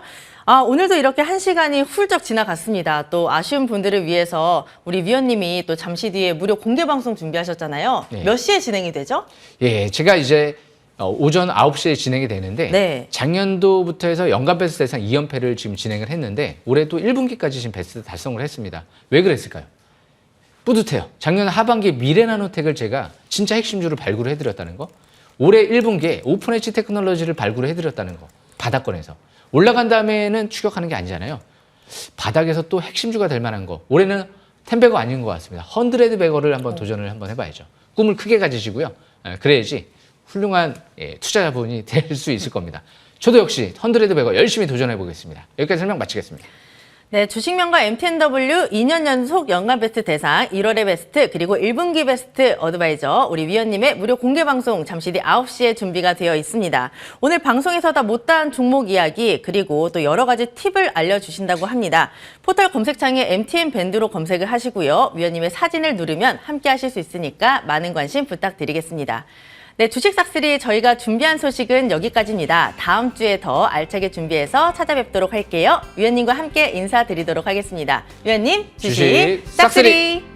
오늘도 이렇게 1시간이 훌쩍 지나갔습니다. 또 아쉬운 분들을 위해서 우리 위원님이 또 잠시 뒤에 무료 공개 방송 준비하셨잖아요. 네. 몇 시에 진행이 되죠? 예, 제가 이제 오전 9시에 진행이 되는데 네. 작년도부터 해서 연간 베스트 대상 2연패를 지금 진행을 했는데 올해 또 1분기까지 지금 베스트 달성을 했습니다. 왜 그랬을까요? 뿌듯해요. 작년 하반기에 미래나노텍을 제가 진짜 핵심주를 발굴을 해드렸다는 거. 올해 1분기에 오픈엣지 테크놀로지를 발굴을 해드렸다는 거. 바닥권에서. 올라간 다음에는 추격하는 게 아니잖아요. 바닥에서 또 핵심주가 될 만한 거. 올해는 10배거 아닌 것 같습니다. 100배거를 한번 도전을 한번 해봐야죠. 꿈을 크게 가지시고요. 그래야지 훌륭한 투자자분이 될 수 있을 겁니다. 저도 역시 100배거 열심히 도전해 보겠습니다. 여기까지 설명 마치겠습니다. 네, 주식명가 MTNW 2년 연속 연간 베스트 대상 1월의 베스트 그리고 1분기 베스트 어드바이저 우리 위원님의 무료 공개 방송 잠시 뒤 9시에 준비가 되어 있습니다. 오늘 방송에서 다 못다한 종목 이야기 그리고 또 여러 가지 팁을 알려주신다고 합니다. 포털 검색창에 MTN 밴드로 검색을 하시고요. 위원님의 사진을 누르면 함께 하실 수 있으니까 많은 관심 부탁드리겠습니다. 네, 주식삭스리 저희가 준비한 소식은 여기까지입니다. 다음 주에 더 알차게 준비해서 찾아뵙도록 할게요. 위원님과 함께 인사드리도록 하겠습니다. 위원님, 주식삭스리!